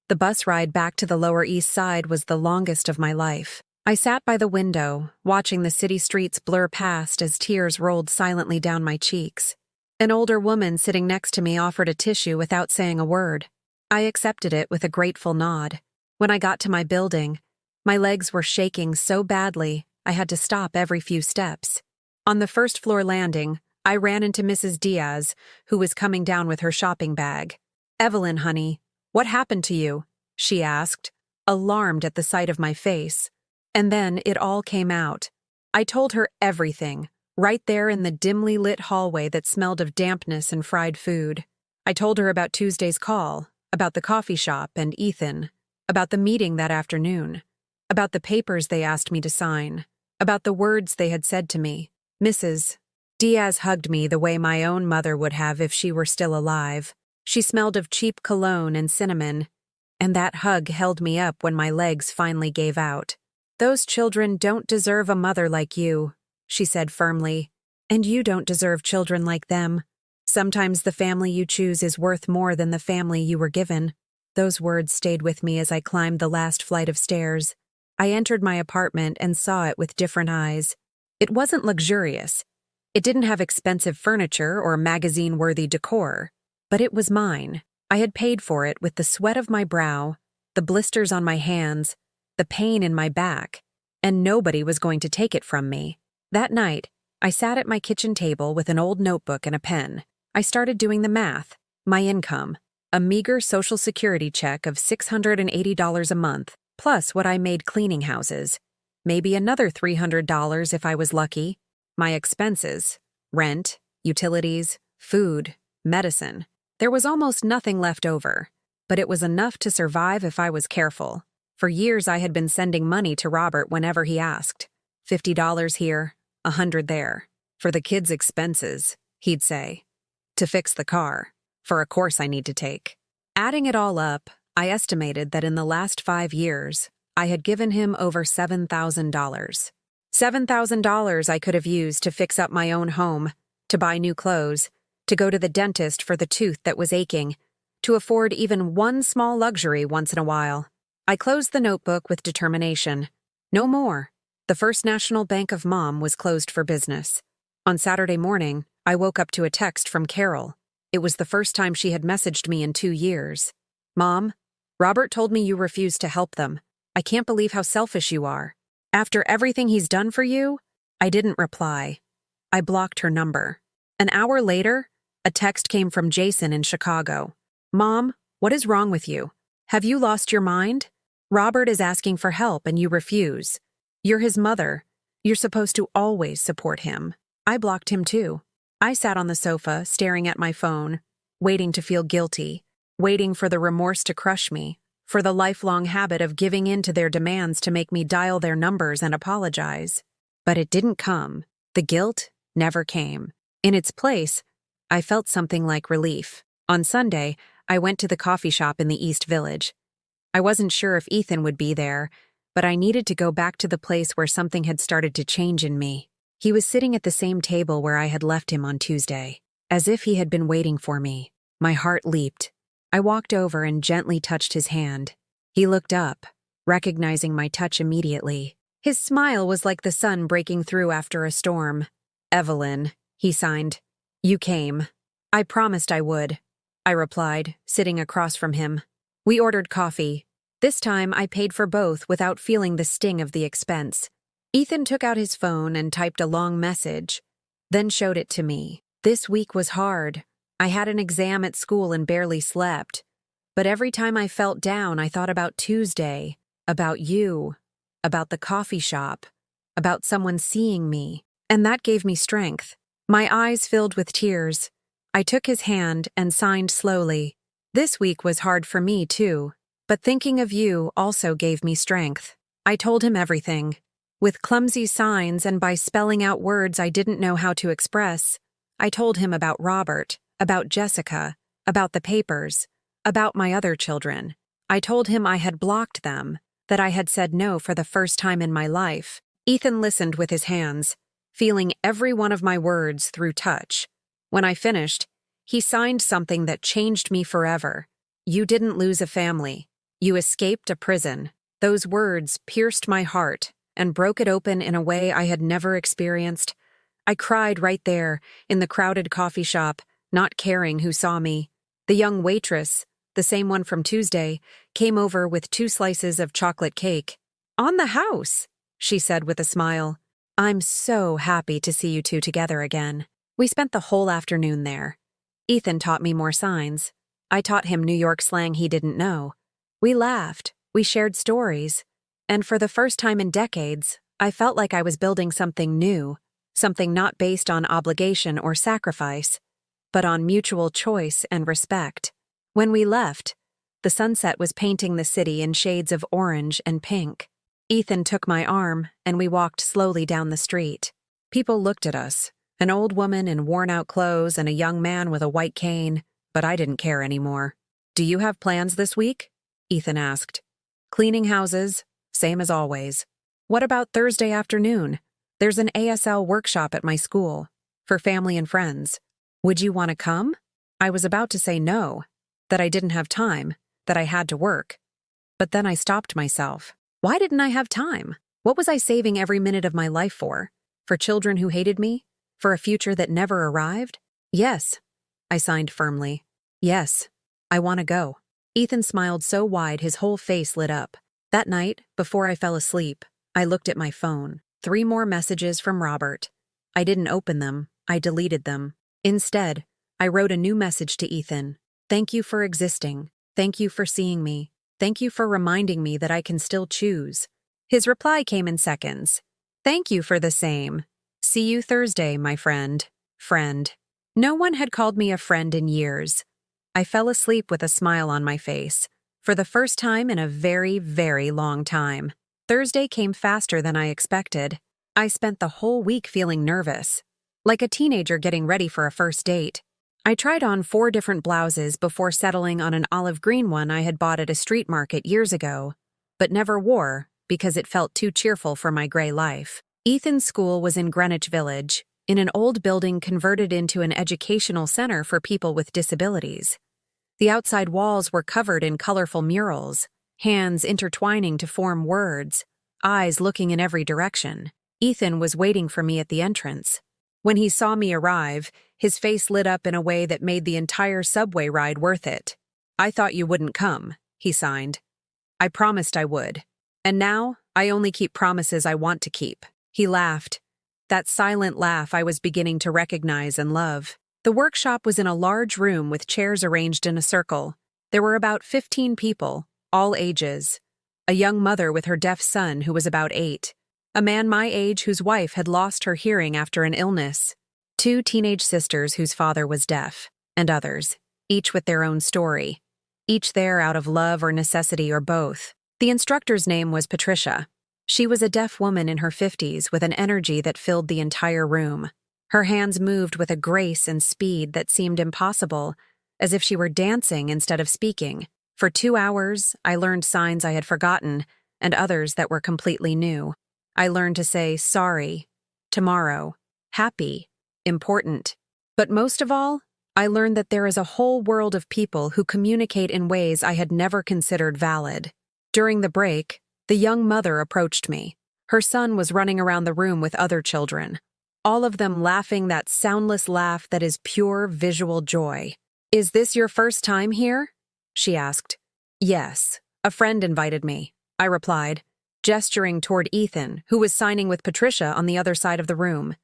The bus ride back to the Lower East Side was the longest of my life. I sat by the window, watching the city streets blur past as tears rolled silently down my cheeks. An older woman sitting next to me offered a tissue without saying a word. I accepted it with a grateful nod. When I got to my building, my legs were shaking so badly I had to stop every few steps. On the first-floor landing, I ran into Mrs. Diaz, who was coming down with her shopping bag. "Evelyn, honey, what happened to you?" she asked, alarmed at the sight of my face. And then it all came out. I told her everything, right there in the dimly lit hallway that smelled of dampness and fried food. I told her about Tuesday's call, about the coffee shop and Ethan, about the meeting that afternoon, about the papers they asked me to sign, about the words they had said to me. Mrs. Diaz hugged me the way my own mother would have if she were still alive. She smelled of cheap cologne and cinnamon, and that hug held me up when my legs finally gave out. "Those children don't deserve a mother like you," she said firmly, "and you don't deserve children like them. Sometimes the family you choose is worth more than the family you were given." Those words stayed with me as I climbed the last flight of stairs. I entered my apartment and saw it with different eyes. It wasn't luxurious. It didn't have expensive furniture or magazine-worthy decor, but it was mine. I had paid for it with the sweat of my brow, the blisters on my hands, the pain in my back, and nobody was going to take it from me. That night, I sat at my kitchen table with an old notebook and a pen. I started doing the math. My income, a meager Social Security check of $680 a month, plus what I made cleaning houses, maybe another $300 if I was lucky. My expenses, rent, utilities, food, medicine. There was almost nothing left over, but it was enough to survive if I was careful. For years I had been sending money to Robert whenever he asked. $50 here, $100 there. "For the kids' expenses," he'd say. "To fix the car. For a course I need to take." Adding it all up, I estimated that in the last 5 years, I had given him over $7,000. $7,000 I could have used to fix up my own home, to buy new clothes, to go to the dentist for the tooth that was aching, to afford even one small luxury once in a while. I closed the notebook with determination. No more. The First National Bank of Mom was closed for business. On Saturday morning, I woke up to a text from Carol. It was the first time she had messaged me in 2 years. "Mom, Robert told me you refused to help them. I can't believe how selfish you are. After everything he's done for you?" I didn't reply. I blocked her number. An hour later, a text came from Jason in Chicago. "Mom, what is wrong with you? Have you lost your mind? Robert is asking for help and you refuse. You're his mother. You're supposed to always support him." I blocked him too. I sat on the sofa, staring at my phone, waiting to feel guilty, waiting for the remorse to crush me, for the lifelong habit of giving in to their demands to make me dial their numbers and apologize. But it didn't come. The guilt never came. In its place, I felt something like relief. On Sunday, I went to the coffee shop in the East Village. I wasn't sure if Ethan would be there, but I needed to go back to the place where something had started to change in me. He was sitting at the same table where I had left him on Tuesday, as if he had been waiting for me. My heart leaped. I walked over and gently touched his hand. He looked up, recognizing my touch immediately. His smile was like the sun breaking through after a storm. "Evelyn," he signed. "You came." "I promised I would," I replied, sitting across from him. We ordered coffee. This time I paid for both without feeling the sting of the expense. Ethan took out his phone and typed a long message, then showed it to me. This week was hard. I had an exam at school and barely slept. But every time I felt down, I thought about Tuesday, about you, about the coffee shop, about someone seeing me, and that gave me strength. My eyes filled with tears. I took his hand and signed slowly. This week was hard for me, too. But thinking of you also gave me strength. I told him everything. With clumsy signs and by spelling out words I didn't know how to express, I told him about Robert, about Jessica, about the papers, about my other children. I told him I had blocked them, that I had said no for the first time in my life. Ethan listened with his hands, feeling every one of my words through touch. When I finished, he signed something that changed me forever. You didn't lose a family. You escaped a prison. Those words pierced my heart and broke it open in a way I had never experienced. I cried right there, in the crowded coffee shop, not caring who saw me. The young waitress, the same one from Tuesday, came over with 2 slices of chocolate cake. "On the house," she said with a smile. "I'm so happy to see you two together again." We spent the whole afternoon there. Ethan taught me more signs. I taught him New York slang he didn't know. We laughed, we shared stories, and for the first time in decades, I felt like I was building something new, something not based on obligation or sacrifice, but on mutual choice and respect. When we left, the sunset was painting the city in shades of orange and pink. Ethan took my arm, and we walked slowly down the street. People looked at us, an old woman in worn-out clothes and a young man with a white cane, but I didn't care anymore. "Do you have plans this week?" Ethan asked. "Cleaning houses, same as always." "What about Thursday afternoon? There's an ASL workshop at my school, for family and friends. Would you want to come?" I was about to say no, that I didn't have time, that I had to work. But then I stopped myself. Why didn't I have time? What was I saving every minute of my life for? For children who hated me? For a future that never arrived? "Yes," I signed firmly. "Yes, I want to go." Ethan smiled so wide his whole face lit up. That night, before I fell asleep, I looked at my phone. 3 more messages from Robert. I didn't open them, I deleted them. Instead, I wrote a new message to Ethan. "Thank you for existing. Thank you for seeing me. Thank you for reminding me that I can still choose." His reply came in seconds. "Thank you for the same. See you Thursday, my friend." Friend. No one had called me a friend in years. I fell asleep with a smile on my face, for the first time in a very, very long time. Thursday came faster than I expected. I spent the whole week feeling nervous, like a teenager getting ready for a first date. I tried on 4 different blouses before settling on an olive green one I had bought at a street market years ago, but never wore because it felt too cheerful for my gray life. Ethan's school was in Greenwich Village, in an old building converted into an educational center for people with disabilities. The outside walls were covered in colorful murals, hands intertwining to form words, eyes looking in every direction. Ethan was waiting for me at the entrance. When he saw me arrive, his face lit up in a way that made the entire subway ride worth it. "I thought you wouldn't come," he signed. "I promised I would. And now, I only keep promises I want to keep." He laughed. That silent laugh I was beginning to recognize and love. The workshop was in a large room with chairs arranged in a circle. There were about 15 people, all ages. A young mother with her deaf son who was about 8. A man my age whose wife had lost her hearing after an illness. 2 teenage sisters whose father was deaf, and others, each with their own story. Each there out of love or necessity or both. The instructor's name was Patricia. She was a deaf woman in her 50s with an energy that filled the entire room. Her hands moved with a grace and speed that seemed impossible, as if she were dancing instead of speaking. For 2 hours, I learned signs I had forgotten, and others that were completely new. I learned to say sorry, tomorrow, happy, important. But most of all, I learned that there is a whole world of people who communicate in ways I had never considered valid. During the break, the young mother approached me. Her son was running around the room with other children, all of them laughing that soundless laugh that is pure visual joy. "Is this your first time here?" she asked. "Yes, a friend invited me," I replied, gesturing toward Ethan, who was signing with Patricia on the other side of the room.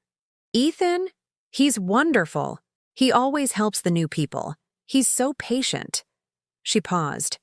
"Ethan? He's wonderful. He always helps the new people. He's so patient." She paused.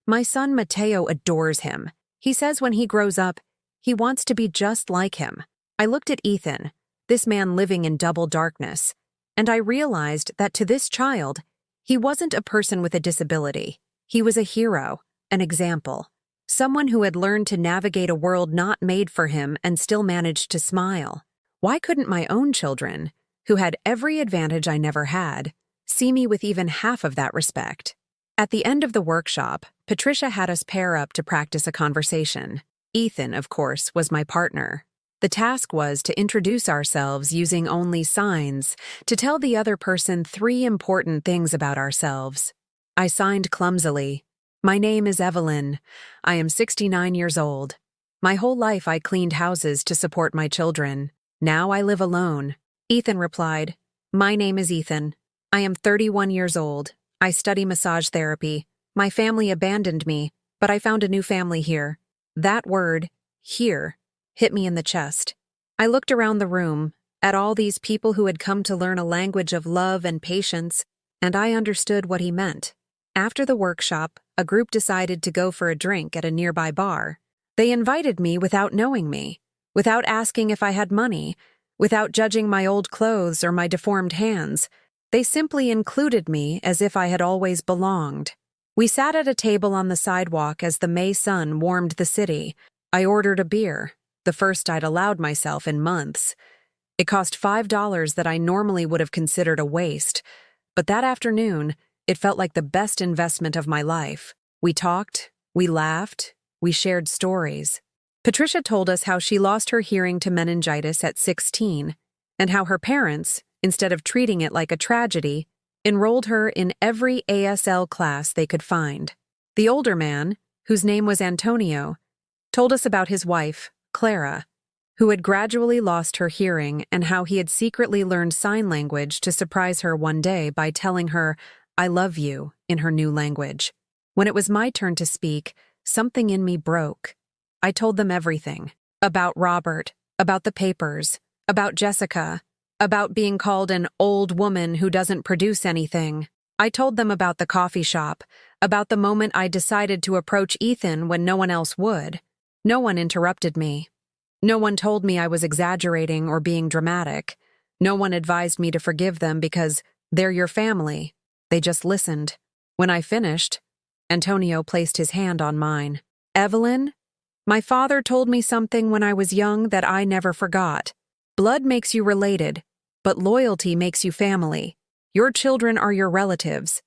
"My son Mateo adores him. He says when he grows up, he wants to be just like him." I looked at Ethan, this man living in double darkness, and I realized that to this child, he wasn't a person with a disability. He was a hero, an example. Someone who had learned to navigate a world not made for him and still managed to smile. Why couldn't my own children, who had every advantage I never had, see me with even half of that respect? At the end of the workshop, Patricia had us pair up to practice a conversation. Ethan, of course, was my partner. The task was to introduce ourselves using only signs, to tell the other person 3 important things about ourselves. I signed clumsily. My name is Evelyn. I am 69 years old. My whole life I cleaned houses to support my children. Now I live alone. Ethan replied, My name is Ethan. I am 31 years old. I study massage therapy. My family abandoned me, but I found a new family here. That word, here, hit me in the chest. I looked around the room, at all these people who had come to learn a language of love and patience, and I understood what he meant. After the workshop, a group decided to go for a drink at a nearby bar. They invited me without knowing me, without asking if I had money, without judging my old clothes or my deformed hands. They simply included me as if I had always belonged. We sat at a table on the sidewalk as the May sun warmed the city. I ordered a beer, the first I'd allowed myself in months. It cost $5 that I normally would have considered a waste, but that afternoon, it felt like the best investment of my life. We talked, we laughed, we shared stories. Patricia told us how she lost her hearing to meningitis at 16, and how her parents, instead of treating it like a tragedy, enrolled her in every ASL class they could find. The older man, whose name was Antonio, told us about his wife, Clara, who had gradually lost her hearing and how he had secretly learned sign language to surprise her one day by telling her, I love you, in her new language. When it was my turn to speak, something in me broke. I told them everything. About Robert, about the papers, about Jessica, about being called an old woman who doesn't produce anything. I told them about the coffee shop, about the moment I decided to approach Ethan when no one else would. No one interrupted me. No one told me I was exaggerating or being dramatic. No one advised me to forgive them because they're your family. They just listened. When I finished, Antonio placed his hand on mine. Evelyn, my father told me something when I was young that I never forgot. Blood makes you related, but loyalty makes you family. Your children are your relatives.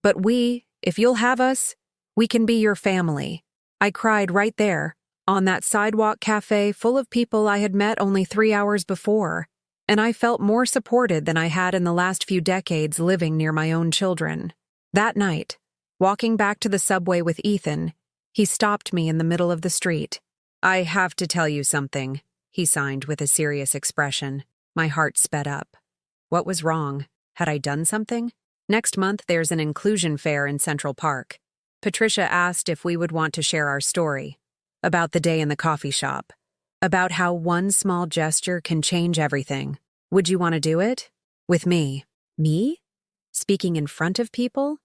But we, if you'll have us, we can be your family. I cried right there, on that sidewalk cafe full of people I had met only 3 hours before, and I felt more supported than I had in the last few decades living near my own children. That night, walking back to the subway with Ethan, he stopped me in the middle of the street. I have to tell you something, he signed with a serious expression. My heart sped up. What was wrong? Had I done something? Next month there's an inclusion fair in Central Park. Patricia asked if we would want to share our story. About the day in the coffee shop. About how one small gesture can change everything. Would you want to do it? With me. Me? Speaking in front of people?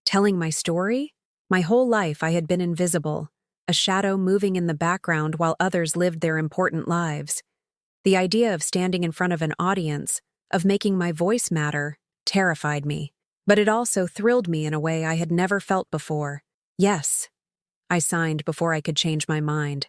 Telling my story? My whole life I had been invisible, a shadow moving in the background while others lived their important lives. The idea of standing in front of an audience, of making my voice matter, terrified me. But it also thrilled me in a way I had never felt before. Yes, I signed before I could change my mind.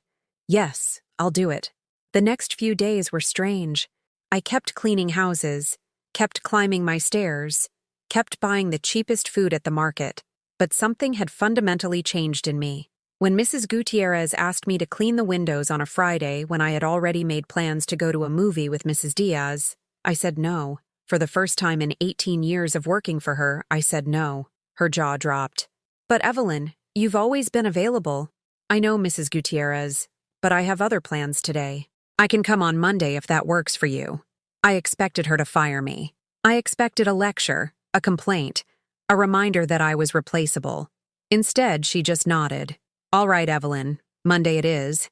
Yes, I'll do it. The next few days were strange. I kept cleaning houses, kept climbing my stairs, kept buying the cheapest food at the market. But something had fundamentally changed in me. When Mrs. Gutierrez asked me to clean the windows on a Friday when I had already made plans to go to a movie with Mrs. Diaz, I said no. For the first time in 18 years of working for her, I said no. Her jaw dropped. But Evelyn, you've always been available. I know, Mrs. Gutierrez, but I have other plans today. I can come on Monday if that works for you. I expected her to fire me. I expected a lecture, a complaint, a reminder that I was replaceable. Instead, she just nodded. All right, Evelyn, Monday it is.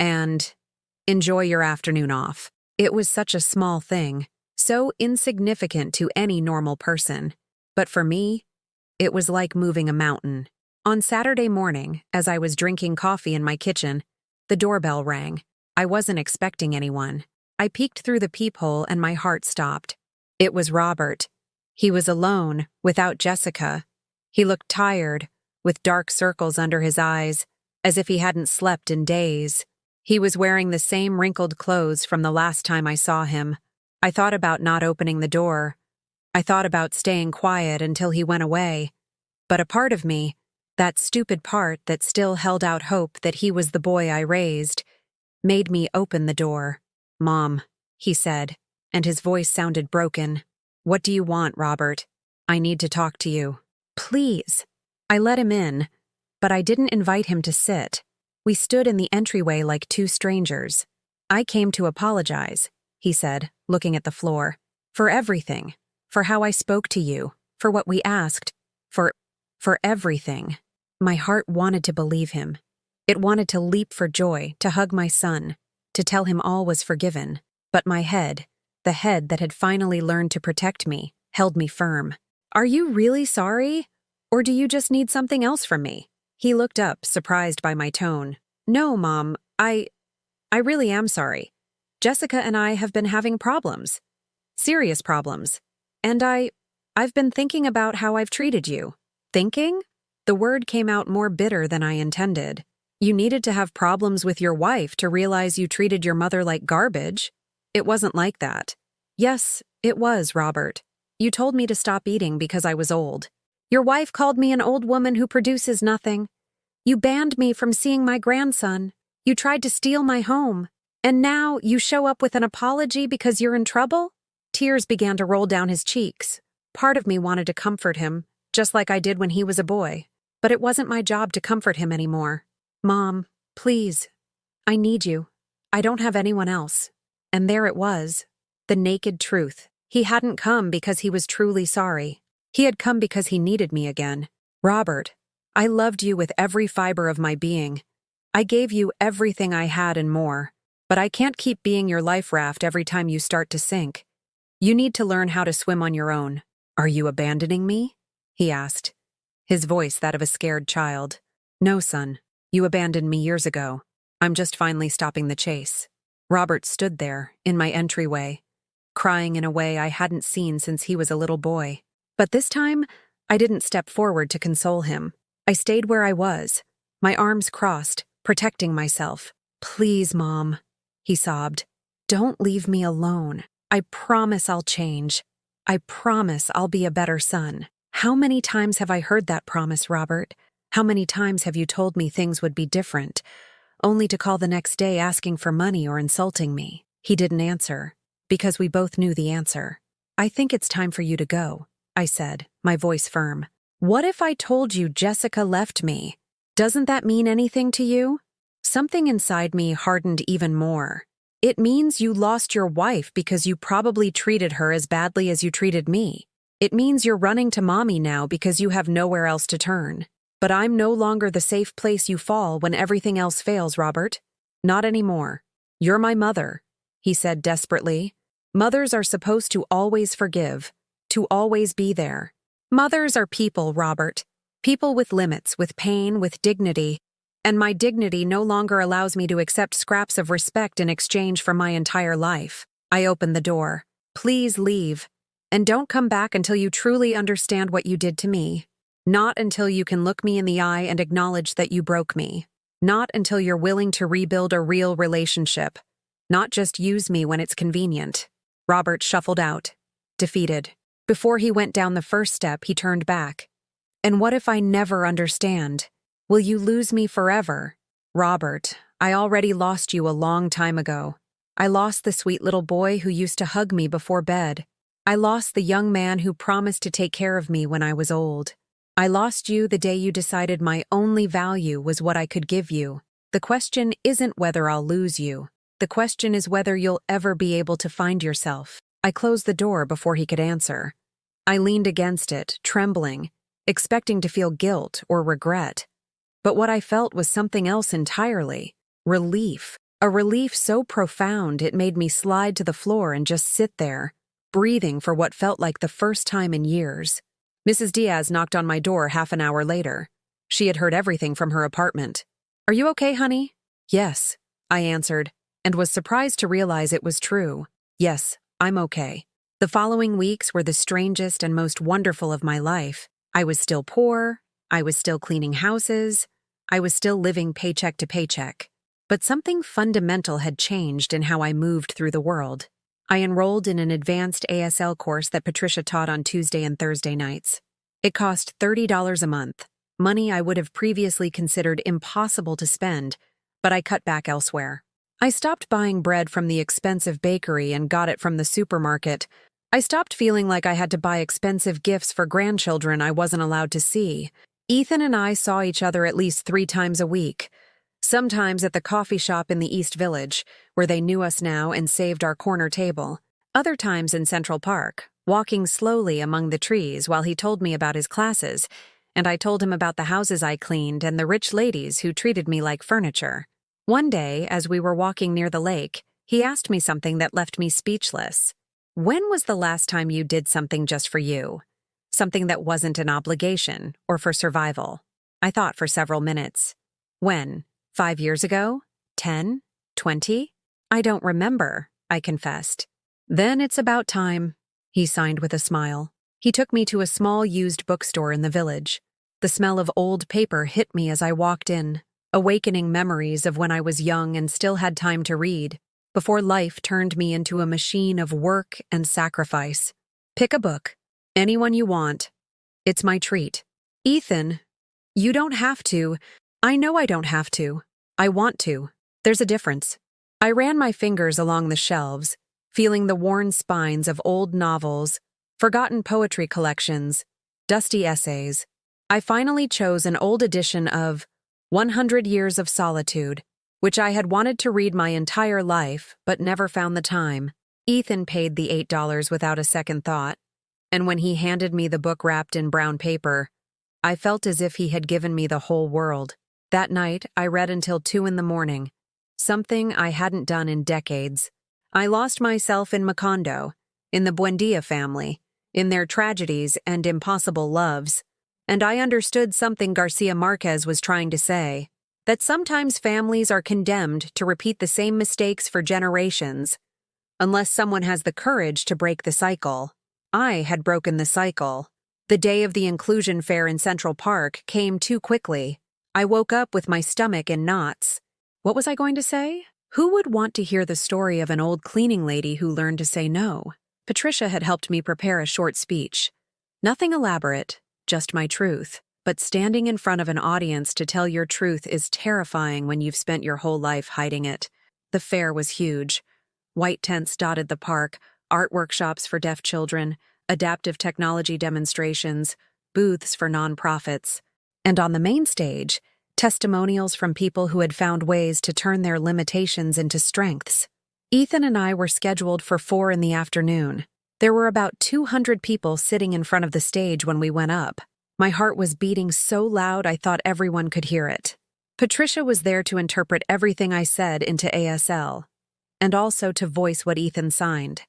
And enjoy your afternoon off. It was such a small thing, so insignificant to any normal person. But for me, it was like moving a mountain. On Saturday morning, as I was drinking coffee in my kitchen, the doorbell rang. I wasn't expecting anyone. I peeked through the peephole and my heart stopped. It was Robert. He was alone, without Jessica. He looked tired, with dark circles under his eyes, as if he hadn't slept in days. He was wearing the same wrinkled clothes from the last time I saw him. I thought about not opening the door. I thought about staying quiet until he went away. But a part of me, that stupid part that still held out hope that he was the boy I raised, made me open the door. "Mom," he said, and his voice sounded broken. "What do you want, Robert? I need to talk to you." "Please." I let him in, but I didn't invite him to sit. We stood in the entryway like two strangers. "I came to apologize," he said, looking at the floor, "for everything, for how I spoke to you, for what we asked, for everything." My heart wanted to believe him. It wanted to leap for joy, to hug my son, to tell him all was forgiven. But my head, the head that had finally learned to protect me, held me firm. "Are you really sorry? Or do you just need something else from me?" He looked up, surprised by my tone. "No, Mom, I really am sorry. Jessica and I have been having problems. Serious problems. And I've been thinking about how I've treated you." "Thinking?" The word came out more bitter than I intended. "You needed to have problems with your wife to realize you treated your mother like garbage. It wasn't like that." "Yes, it was, Robert. You told me to stop eating because I was old. Your wife called me an old woman who produces nothing. You banned me from seeing my grandson. You tried to steal my home. And now you show up with an apology because you're in trouble?" Tears began to roll down his cheeks. Part of me wanted to comfort him, just like I did when he was a boy. But it wasn't my job to comfort him anymore. "Mom, please. I need you. I don't have anyone else." And there it was, the naked truth. He hadn't come because he was truly sorry. He had come because he needed me again. "Robert, I loved you with every fiber of my being. I gave you everything I had and more. But I can't keep being your life raft every time you start to sink. You need to learn how to swim on your own." "Are you abandoning me?" he asked, his voice that of a scared child. "No, son. You abandoned me years ago. I'm just finally stopping the chase." Robert stood there, in my entryway, crying in a way I hadn't seen since he was a little boy. But this time, I didn't step forward to console him. I stayed where I was, my arms crossed, protecting myself. "Please, Mom," he sobbed. "Don't leave me alone. I promise I'll change. I promise I'll be a better son." How many times have I heard that promise, Robert? How many times have you told me things would be different, only to call the next day asking for money or insulting me? He didn't answer, because we both knew the answer. "I think it's time for you to go," I said, my voice firm. "What if I told you Jessica left me? Doesn't that mean anything to you?" Something inside me hardened even more. "It means you lost your wife because you probably treated her as badly as you treated me. It means you're running to Mommy now because you have nowhere else to turn. But I'm no longer the safe place you fall when everything else fails, Robert. Not anymore. You're my mother," he said desperately. "Mothers are supposed to always forgive, to always be there. Mothers are people, Robert. People with limits, with pain, with dignity. And my dignity no longer allows me to accept scraps of respect in exchange for my entire life." I opened the door. "Please leave. And don't come back until you truly understand what you did to me. Not until you can look me in the eye and acknowledge that you broke me. Not until you're willing to rebuild a real relationship. Not just use me when it's convenient." Robert shuffled out, defeated. Before he went down the first step, he turned back. "And what if I never understand? Will you lose me forever?" "Robert, I already lost you a long time ago. I lost the sweet little boy who used to hug me before bed. I lost the young man who promised to take care of me when I was old. I lost you the day you decided my only value was what I could give you. The question isn't whether I'll lose you. The question is whether you'll ever be able to find yourself." I closed the door before he could answer. I leaned against it, trembling, expecting to feel guilt or regret. But what I felt was something else entirely. Relief. A relief so profound it made me slide to the floor and just sit there, breathing for what felt like the first time in years. Mrs. Diaz knocked on my door half an hour later. She had heard everything from her apartment. "Are you okay, honey?" "Yes," I answered, and was surprised to realize it was true. "Yes, I'm okay." The following weeks were the strangest and most wonderful of my life. I was still poor, I was still cleaning houses. I was still living paycheck to paycheck. But something fundamental had changed in how I moved through the world. I enrolled in an advanced ASL course that Patricia taught on Tuesday and Thursday nights. It cost $30 a month, money I would have previously considered impossible to spend, but I cut back elsewhere. I stopped buying bread from the expensive bakery and got it from the supermarket. I stopped feeling like I had to buy expensive gifts for grandchildren I wasn't allowed to see. Ethan and I saw each other at least 3 times a week. Sometimes at the coffee shop in the East Village, where they knew us now and saved our corner table. Other times in Central Park, walking slowly among the trees while he told me about his classes, and I told him about the houses I cleaned and the rich ladies who treated me like furniture. One day, as we were walking near the lake, he asked me something that left me speechless. When was the last time you did something just for you? Something that wasn't an obligation or for survival? I thought for several minutes. When? 5 years ago? 10? 20? I don't remember, I confessed. Then it's about time, he signed with a smile. He took me to a small used bookstore in the village. The smell of old paper hit me as I walked in, awakening memories of when I was young and still had time to read, before life turned me into a machine of work and sacrifice. Pick a book, anyone you want. It's my treat. Ethan, you don't have to. I know I don't have to. I want to. There's a difference. I ran my fingers along the shelves, feeling the worn spines of old novels, forgotten poetry collections, dusty essays. I finally chose an old edition of 100 Years of Solitude, which I had wanted to read my entire life but never found the time. Ethan paid the $8 without a second thought, and when he handed me the book wrapped in brown paper, I felt as if he had given me the whole world. That night, I read until 2 in the morning, something I hadn't done in decades. I lost myself in Macondo, in the Buendia family, in their tragedies and impossible loves, and I understood something Garcia Marquez was trying to say, that sometimes families are condemned to repeat the same mistakes for generations, unless someone has the courage to break the cycle. I had broken the cycle. The day of the inclusion fair in Central Park came too quickly. I woke up with my stomach in knots. What was I going to say? Who would want to hear the story of an old cleaning lady who learned to say no? Patricia had helped me prepare a short speech. Nothing elaborate, just my truth. But standing in front of an audience to tell your truth is terrifying when you've spent your whole life hiding it. The fair was huge. White tents dotted the park, art workshops for deaf children, adaptive technology demonstrations, booths for nonprofits. And on the main stage, testimonials from people who had found ways to turn their limitations into strengths. Ethan and I were scheduled for 4 in the afternoon. There were about 200 people sitting in front of the stage when we went up. My heart was beating so loud I thought everyone could hear it. Patricia was there to interpret everything I said into ASL, and also to voice what Ethan signed.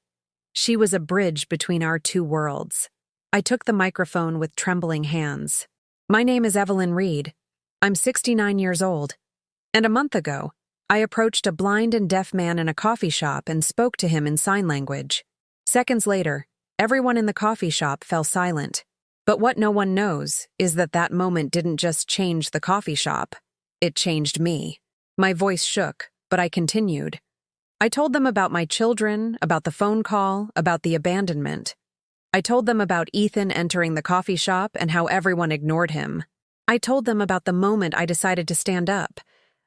She was a bridge between our two worlds. I took the microphone with trembling hands. My name is Evelyn Reed. I'm 69 years old. And a month ago, I approached a blind and deaf man in a coffee shop and spoke to him in sign language. Seconds later, everyone in the coffee shop fell silent. But what no one knows is that that moment didn't just change the coffee shop. It changed me. My voice shook, but I continued. I told them about my children, about the phone call, about the abandonment. I told them about Ethan entering the coffee shop and how everyone ignored him. I told them about the moment I decided to stand up,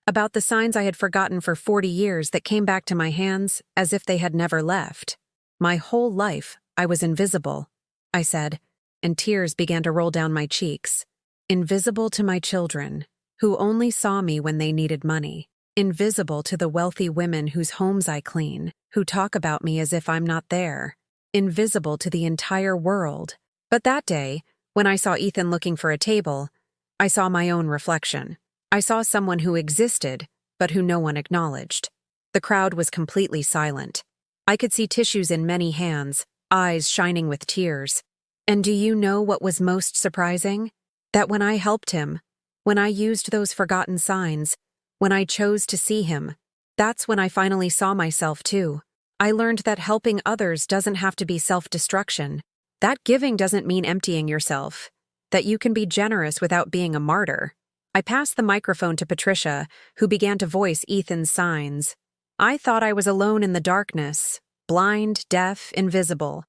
about the signs I had forgotten for 40 years that came back to my hands as if they had never left. My whole life, I was invisible, I said, and tears began to roll down my cheeks. Invisible to my children, who only saw me when they needed money. Invisible to the wealthy women whose homes I clean, who talk about me as if I'm not there. Invisible to the entire world. But that day, when I saw Ethan looking for a table, I saw my own reflection. I saw someone who existed, but who no one acknowledged. The crowd was completely silent. I could see tissues in many hands, eyes shining with tears. And do you know what was most surprising? That when I helped him, when I used those forgotten signs, when I chose to see him, that's when I finally saw myself too. I learned that helping others doesn't have to be self-destruction. That giving doesn't mean emptying yourself. that you can be generous without being a martyr. I passed the microphone to Patricia, who began to voice Ethan's signs. I thought I was alone in the darkness, blind, deaf, invisible.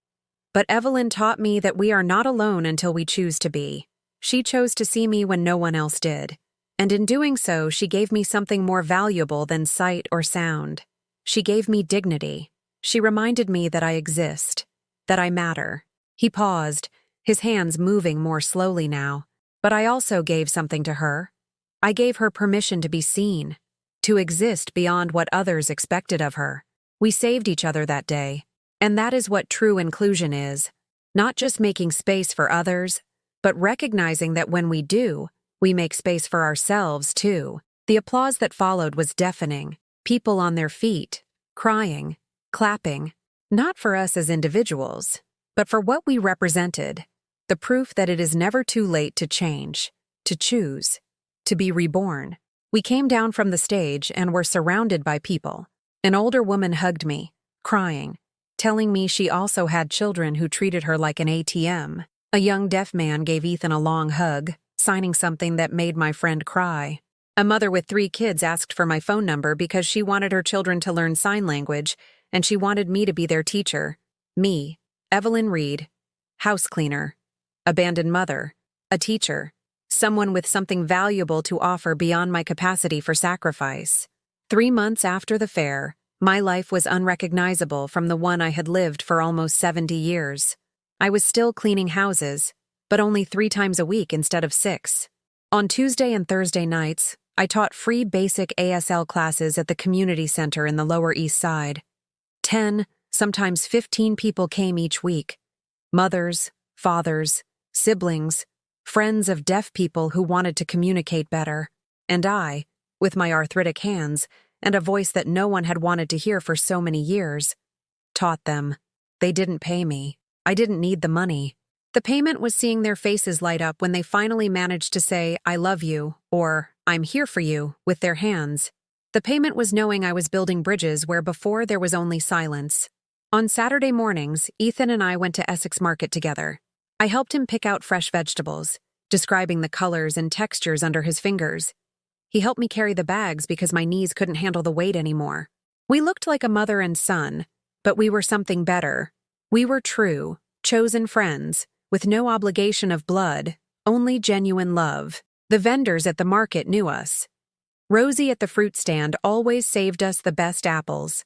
But Evelyn taught me that we are not alone until we choose to be. She chose to see me when no one else did. And in doing so, she gave me something more valuable than sight or sound. She gave me dignity. She reminded me that I exist, that I matter. He paused, his hands moving more slowly now. But I also gave something to her. I gave her permission to be seen, to exist beyond what others expected of her. We saved each other that day. And that is what true inclusion is. Not just making space for others, but recognizing that when we do, we make space for ourselves too. The applause that followed was deafening. People on their feet, crying, clapping, not for us as individuals, but for what we represented. The proof that it is never too late to change, to choose, to be reborn. We came down from the stage and were surrounded by people. An older woman hugged me, crying, telling me she also had children who treated her like an ATM. A young deaf man gave Ethan a long hug, signing something that made my friend cry. A mother with 3 kids asked for my phone number because she wanted her children to learn sign language, and she wanted me to be their teacher. Me, Evelyn Reed, house cleaner, abandoned mother, a teacher, someone with something valuable to offer beyond my capacity for sacrifice. 3 months after the fair, my life was unrecognizable from the one I had lived for almost 70 years. I was still cleaning houses, but only 3 times a week instead of 6. On Tuesday and Thursday nights, I taught free basic ASL classes at the community center in the Lower East Side. 10, sometimes 15 people came each week. Mothers, fathers, siblings, friends of deaf people who wanted to communicate better. And I, with my arthritic hands and a voice that no one had wanted to hear for so many years, taught them. They didn't pay me. I didn't need the money. The payment was seeing their faces light up when they finally managed to say, "I love you," or "I'm here for you," with their hands. The payment was knowing I was building bridges where before there was only silence. On Saturday mornings, Ethan and I went to Essex Market together. I helped him pick out fresh vegetables, describing the colors and textures under his fingers. He helped me carry the bags because my knees couldn't handle the weight anymore. We looked like a mother and son, but we were something better. We were true, chosen friends, with no obligation of blood, only genuine love. The vendors at the market knew us. Rosie at the fruit stand always saved us the best apples.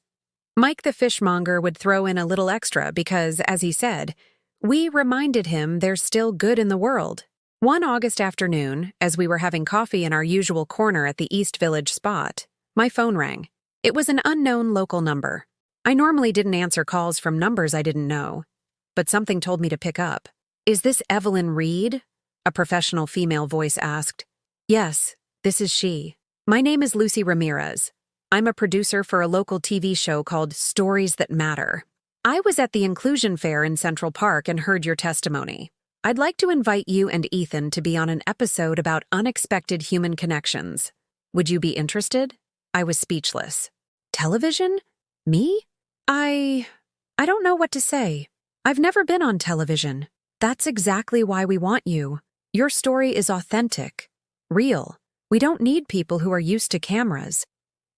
Mike the fishmonger would throw in a little extra because, as he said, we reminded him there's still good in the world. One August afternoon, as we were having coffee in our usual corner at the East Village spot, my phone rang. It was an unknown local number. I normally didn't answer calls from numbers I didn't know, but something told me to pick up. "Is this Evelyn Reed?" a professional female voice asked. "Yes, this is she. My name is Lucy Ramirez. I'm a producer for a local TV show called Stories That Matter. I was at the Inclusion Fair in Central Park and heard your testimony. I'd like to invite you and Ethan to be on an episode about unexpected human connections. Would you be interested?" I was speechless. Television? Me? I don't know what to say. I've never been on television. That's exactly why we want you. Your story is authentic, real. We don't need people who are used to cameras.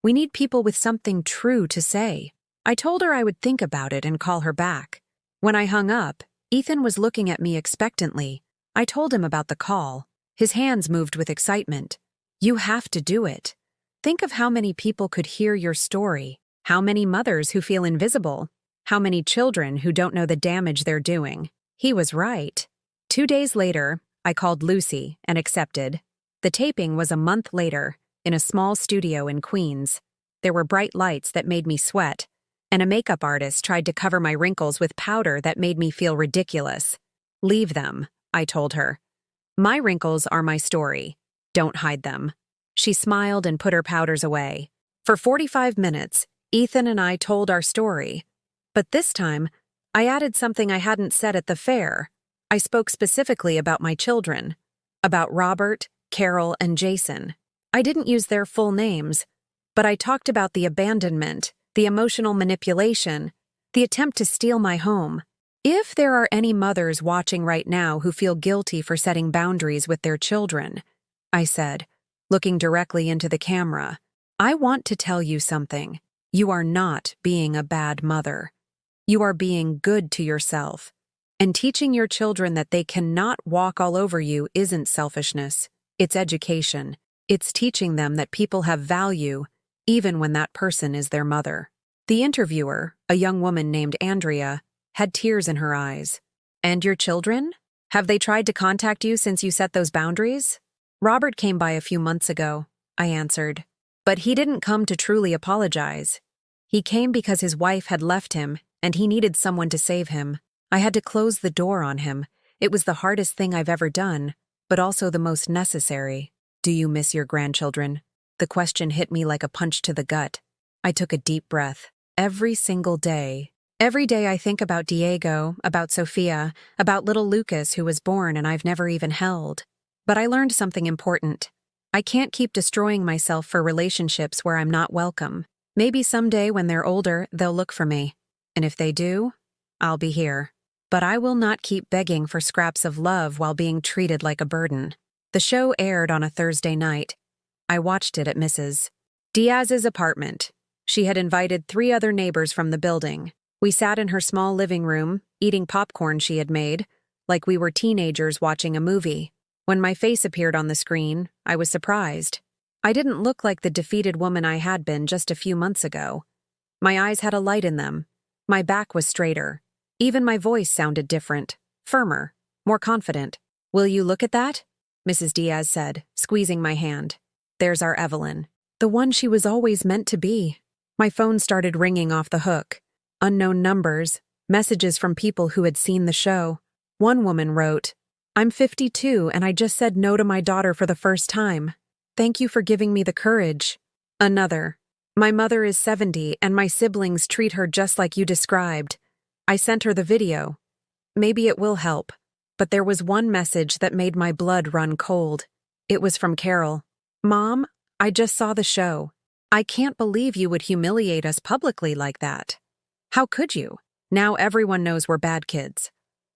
We need people with something true to say. I told her I would think about it and call her back. When I hung up, Ethan was looking at me expectantly. I told him about the call. His hands moved with excitement. "You have to do it. Think of how many people could hear your story. How many mothers who feel invisible. How many children who don't know the damage they're doing." He was right. 2 days later, I called Lucy and accepted. The taping was a month later, in a small studio in Queens. There were bright lights that made me sweat, and a makeup artist tried to cover my wrinkles with powder that made me feel ridiculous. "Leave them," I told her. "My wrinkles are my story. Don't hide them." She smiled and put her powders away. For 45 minutes, Ethan and I told our story. But this time, I added something I hadn't said at the fair. I spoke specifically about my children, about Robert, Carol, and Jason. I didn't use their full names, but I talked about the abandonment, the emotional manipulation, the attempt to steal my home. If there are any mothers watching right now who feel guilty for setting boundaries with their children, I said, looking directly into the camera, I want to tell you something. You are not being a bad mother. You are being good to yourself. And teaching your children that they cannot walk all over you isn't selfishness. It's education. It's teaching them that people have value, even when that person is their mother. The interviewer, a young woman named Andrea, had tears in her eyes. And your children? Have they tried to contact you since you set those boundaries? Robert came by a few months ago, I answered. But he didn't come to truly apologize. He came because his wife had left him, and he needed someone to save him. I had to close the door on him. It was the hardest thing I've ever done, but also the most necessary. Do you miss your grandchildren? The question hit me like a punch to the gut. I took a deep breath. Every single day. Every day I think about Diego, about Sophia, about little Lucas who was born and I've never even held. But I learned something important. I can't keep destroying myself for relationships where I'm not welcome. Maybe someday when they're older, they'll look for me. And if they do, I'll be here. But I will not keep begging for scraps of love while being treated like a burden. The show aired on a Thursday night. I watched it at Mrs. Diaz's apartment. She had invited 3 other neighbors from the building. We sat in her small living room, eating popcorn she had made, like we were teenagers watching a movie. When my face appeared on the screen, I was surprised. I didn't look like the defeated woman I had been just a few months ago. My eyes had a light in them. My back was straighter. Even my voice sounded different, firmer, more confident. Will you look at that? Mrs. Diaz said, squeezing my hand. There's our Evelyn. The one she was always meant to be. My phone started ringing off the hook. Unknown numbers, messages from people who had seen the show. One woman wrote, I'm 52 and I just said no to my daughter for the first time. Thank you for giving me the courage. Another, my mother is 70 and my siblings treat her just like you described. I sent her the video. Maybe it will help. But there was one message that made my blood run cold. It was from Carol. Mom, I just saw the show. I can't believe you would humiliate us publicly like that. How could you? Now everyone knows we're bad kids.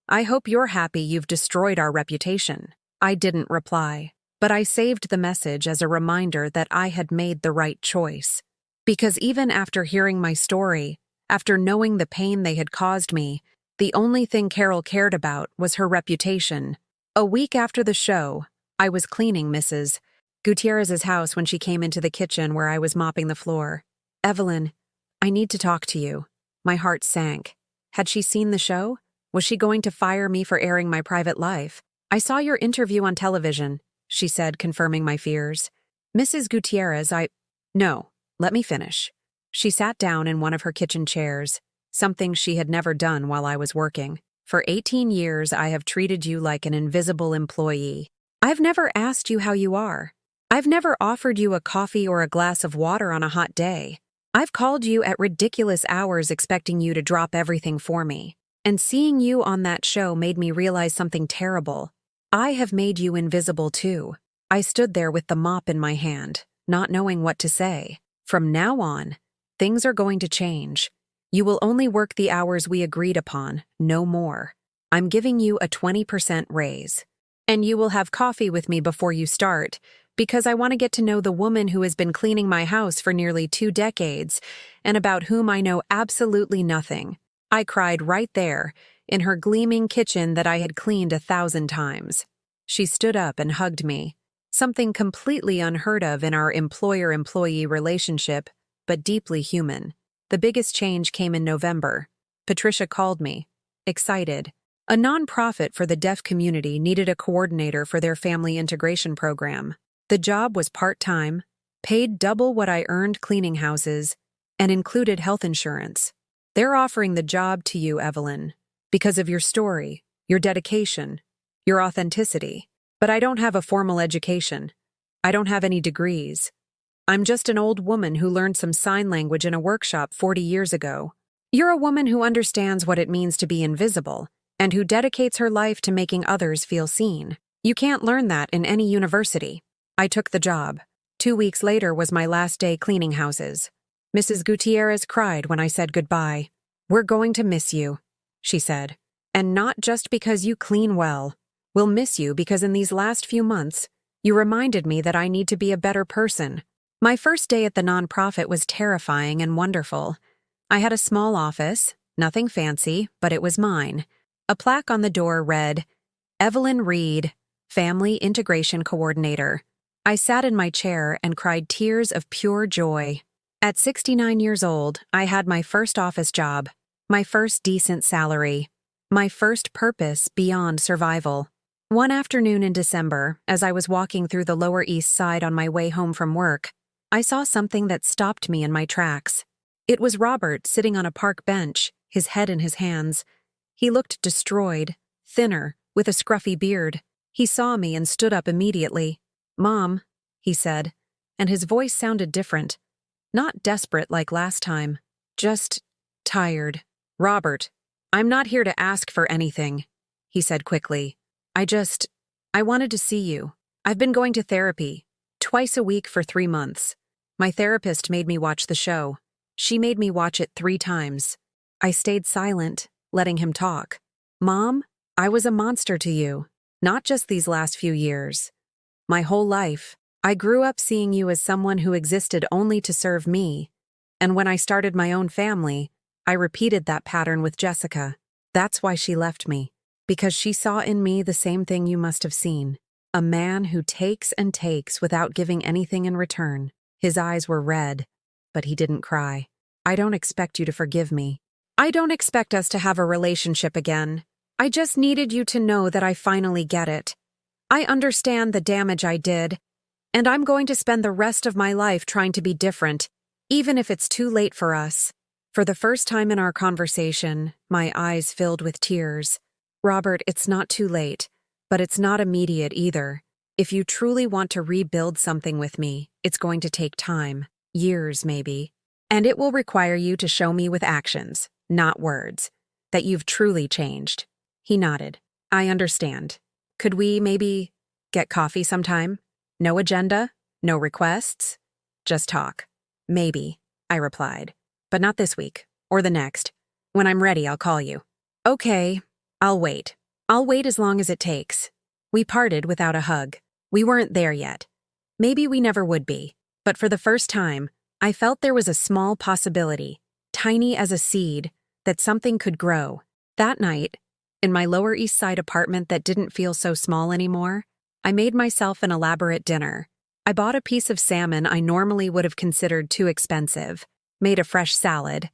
I hope you're happy you've destroyed our reputation. I didn't reply, but I saved the message as a reminder that I had made the right choice. Because even after hearing my story, after knowing the pain they had caused me, the only thing Carol cared about was her reputation. A week after the show, I was cleaning Mrs. Gutierrez's house when she came into the kitchen where I was mopping the floor. Evelyn, I need to talk to you. My heart sank. Had she seen the show? Was she going to fire me for airing my private life? I saw your interview on television, she said, confirming my fears. Mrs. Gutierrez, No, let me finish. She sat down in one of her kitchen chairs, something she had never done while I was working. For 18 years, I have treated you like an invisible employee. I've never asked you how you are. I've never offered you a coffee or a glass of water on a hot day. I've called you at ridiculous hours expecting you to drop everything for me. And seeing you on that show made me realize something terrible. I have made you invisible too. I stood there with the mop in my hand, not knowing what to say. From now on, things are going to change. You will only work the hours we agreed upon, no more. I'm giving you a 20% raise. And you will have coffee with me before you start, because I want to get to know the woman who has been cleaning my house for nearly 2 decades and about whom I know absolutely nothing. I cried right there, in her gleaming kitchen that I had cleaned 1,000 times. She stood up and hugged me, something completely unheard of in our employer-employee relationship, but deeply human. The biggest change came in November. Patricia called me, excited. A nonprofit for the deaf community needed a coordinator for their family integration program. The job was part-time, paid double what I earned cleaning houses, and included health insurance. They're offering the job to you, Evelyn, because of your story, your dedication, your authenticity. But I don't have a formal education. I don't have any degrees. I'm just an old woman who learned some sign language in a workshop 40 years ago. You're a woman who understands what it means to be invisible and who dedicates her life to making others feel seen. You can't learn that in any university. I took the job. 2 weeks later was my last day cleaning houses. Mrs. Gutierrez cried when I said goodbye. We're going to miss you, she said. And not just because you clean well. We'll miss you because in these last few months, you reminded me that I need to be a better person. My first day at the nonprofit was terrifying and wonderful. I had a small office, nothing fancy, but it was mine. A plaque on the door read, Evelyn Reed, Family Integration Coordinator. I sat in my chair and cried tears of pure joy. At 69 years old, I had my first office job, my first decent salary, my first purpose beyond survival. One afternoon in December, as I was walking through the Lower East Side on my way home from work, I saw something that stopped me in my tracks. It was Robert sitting on a park bench, his head in his hands. He looked destroyed, thinner, with a scruffy beard. He saw me and stood up immediately. "Mom," he said, and his voice sounded different. Not desperate like last time, just tired. "Robert, I'm not here to ask for anything," he said quickly. I wanted to see you. I've been going to therapy, twice a week for 3 months. My therapist made me watch the show. She made me watch it 3 times. I stayed silent, letting him talk. "Mom, I was a monster to you, not just these last few years. My whole life, I grew up seeing you as someone who existed only to serve me. And when I started my own family, I repeated that pattern with Jessica. That's why she left me, because she saw in me the same thing you must have seen. A man who takes and takes without giving anything in return." His eyes were red, but he didn't cry. "I don't expect you to forgive me. I don't expect us to have a relationship again. I just needed you to know that I finally get it. I understand the damage I did, and I'm going to spend the rest of my life trying to be different, even if it's too late for us." For the first time in our conversation, my eyes filled with tears. "Robert, it's not too late, but it's not immediate either. If you truly want to rebuild something with me, it's going to take time, years maybe. And it will require you to show me with actions, not words, that you've truly changed." He nodded. "I understand. Could we maybe get coffee sometime? No agenda, no requests, just talk." "Maybe," I replied. "But not this week, or the next. When I'm ready, I'll call you." "Okay, I'll wait. I'll wait as long as it takes." We parted without a hug. We weren't there yet. Maybe we never would be. But for the first time, I felt there was a small possibility, tiny as a seed, that something could grow. That night, in my Lower East Side apartment that didn't feel so small anymore, I made myself an elaborate dinner. I bought a piece of salmon I normally would have considered too expensive, made a fresh salad,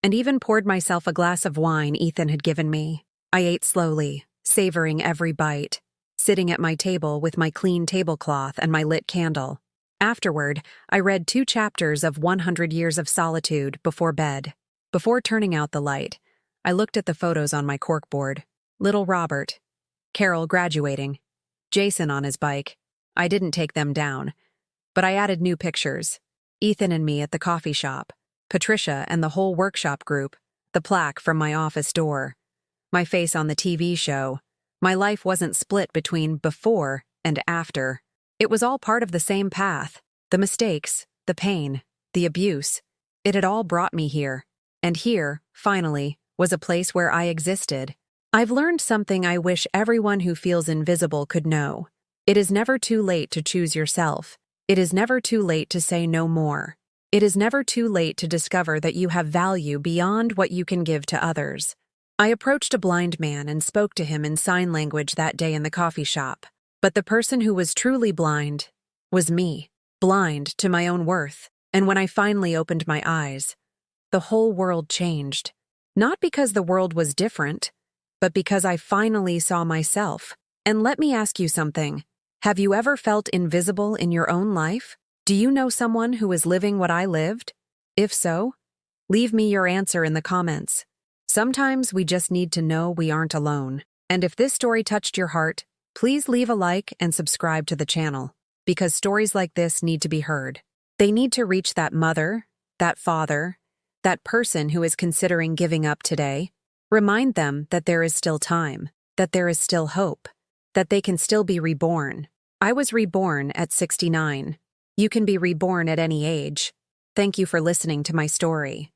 and even poured myself a glass of wine Ethan had given me. I ate slowly, savoring every bite, sitting at my table with my clean tablecloth and my lit candle. Afterward, I read 2 chapters of 100 Years of Solitude before bed. Before turning out the light, I looked at the photos on my corkboard. Little Robert, Carol graduating, Jason on his bike. I didn't take them down, but I added new pictures. Ethan and me at the coffee shop, Patricia and the whole workshop group, the plaque from my office door, my face on the TV show. My life wasn't split between before and after. It was all part of the same path. The mistakes, the pain, the abuse. It had all brought me here. And here, finally, was a place where I existed. I've learned something I wish everyone who feels invisible could know. It is never too late to choose yourself. It is never too late to say no more. It is never too late to discover that you have value beyond what you can give to others. I approached a blind man and spoke to him in sign language that day in the coffee shop. But the person who was truly blind was me, blind to my own worth. And when I finally opened my eyes, the whole world changed. Not because the world was different, but because I finally saw myself. And let me ask you something. Have you ever felt invisible in your own life? Do you know someone who is living what I lived? If so, leave me your answer in the comments. Sometimes we just need to know we aren't alone. And if this story touched your heart, please leave a like and subscribe to the channel, because stories like this need to be heard. They need to reach that mother, that father, that person who is considering giving up today. Remind them that there is still time, that there is still hope, that they can still be reborn. I was reborn at 69. You can be reborn at any age. Thank you for listening to my story.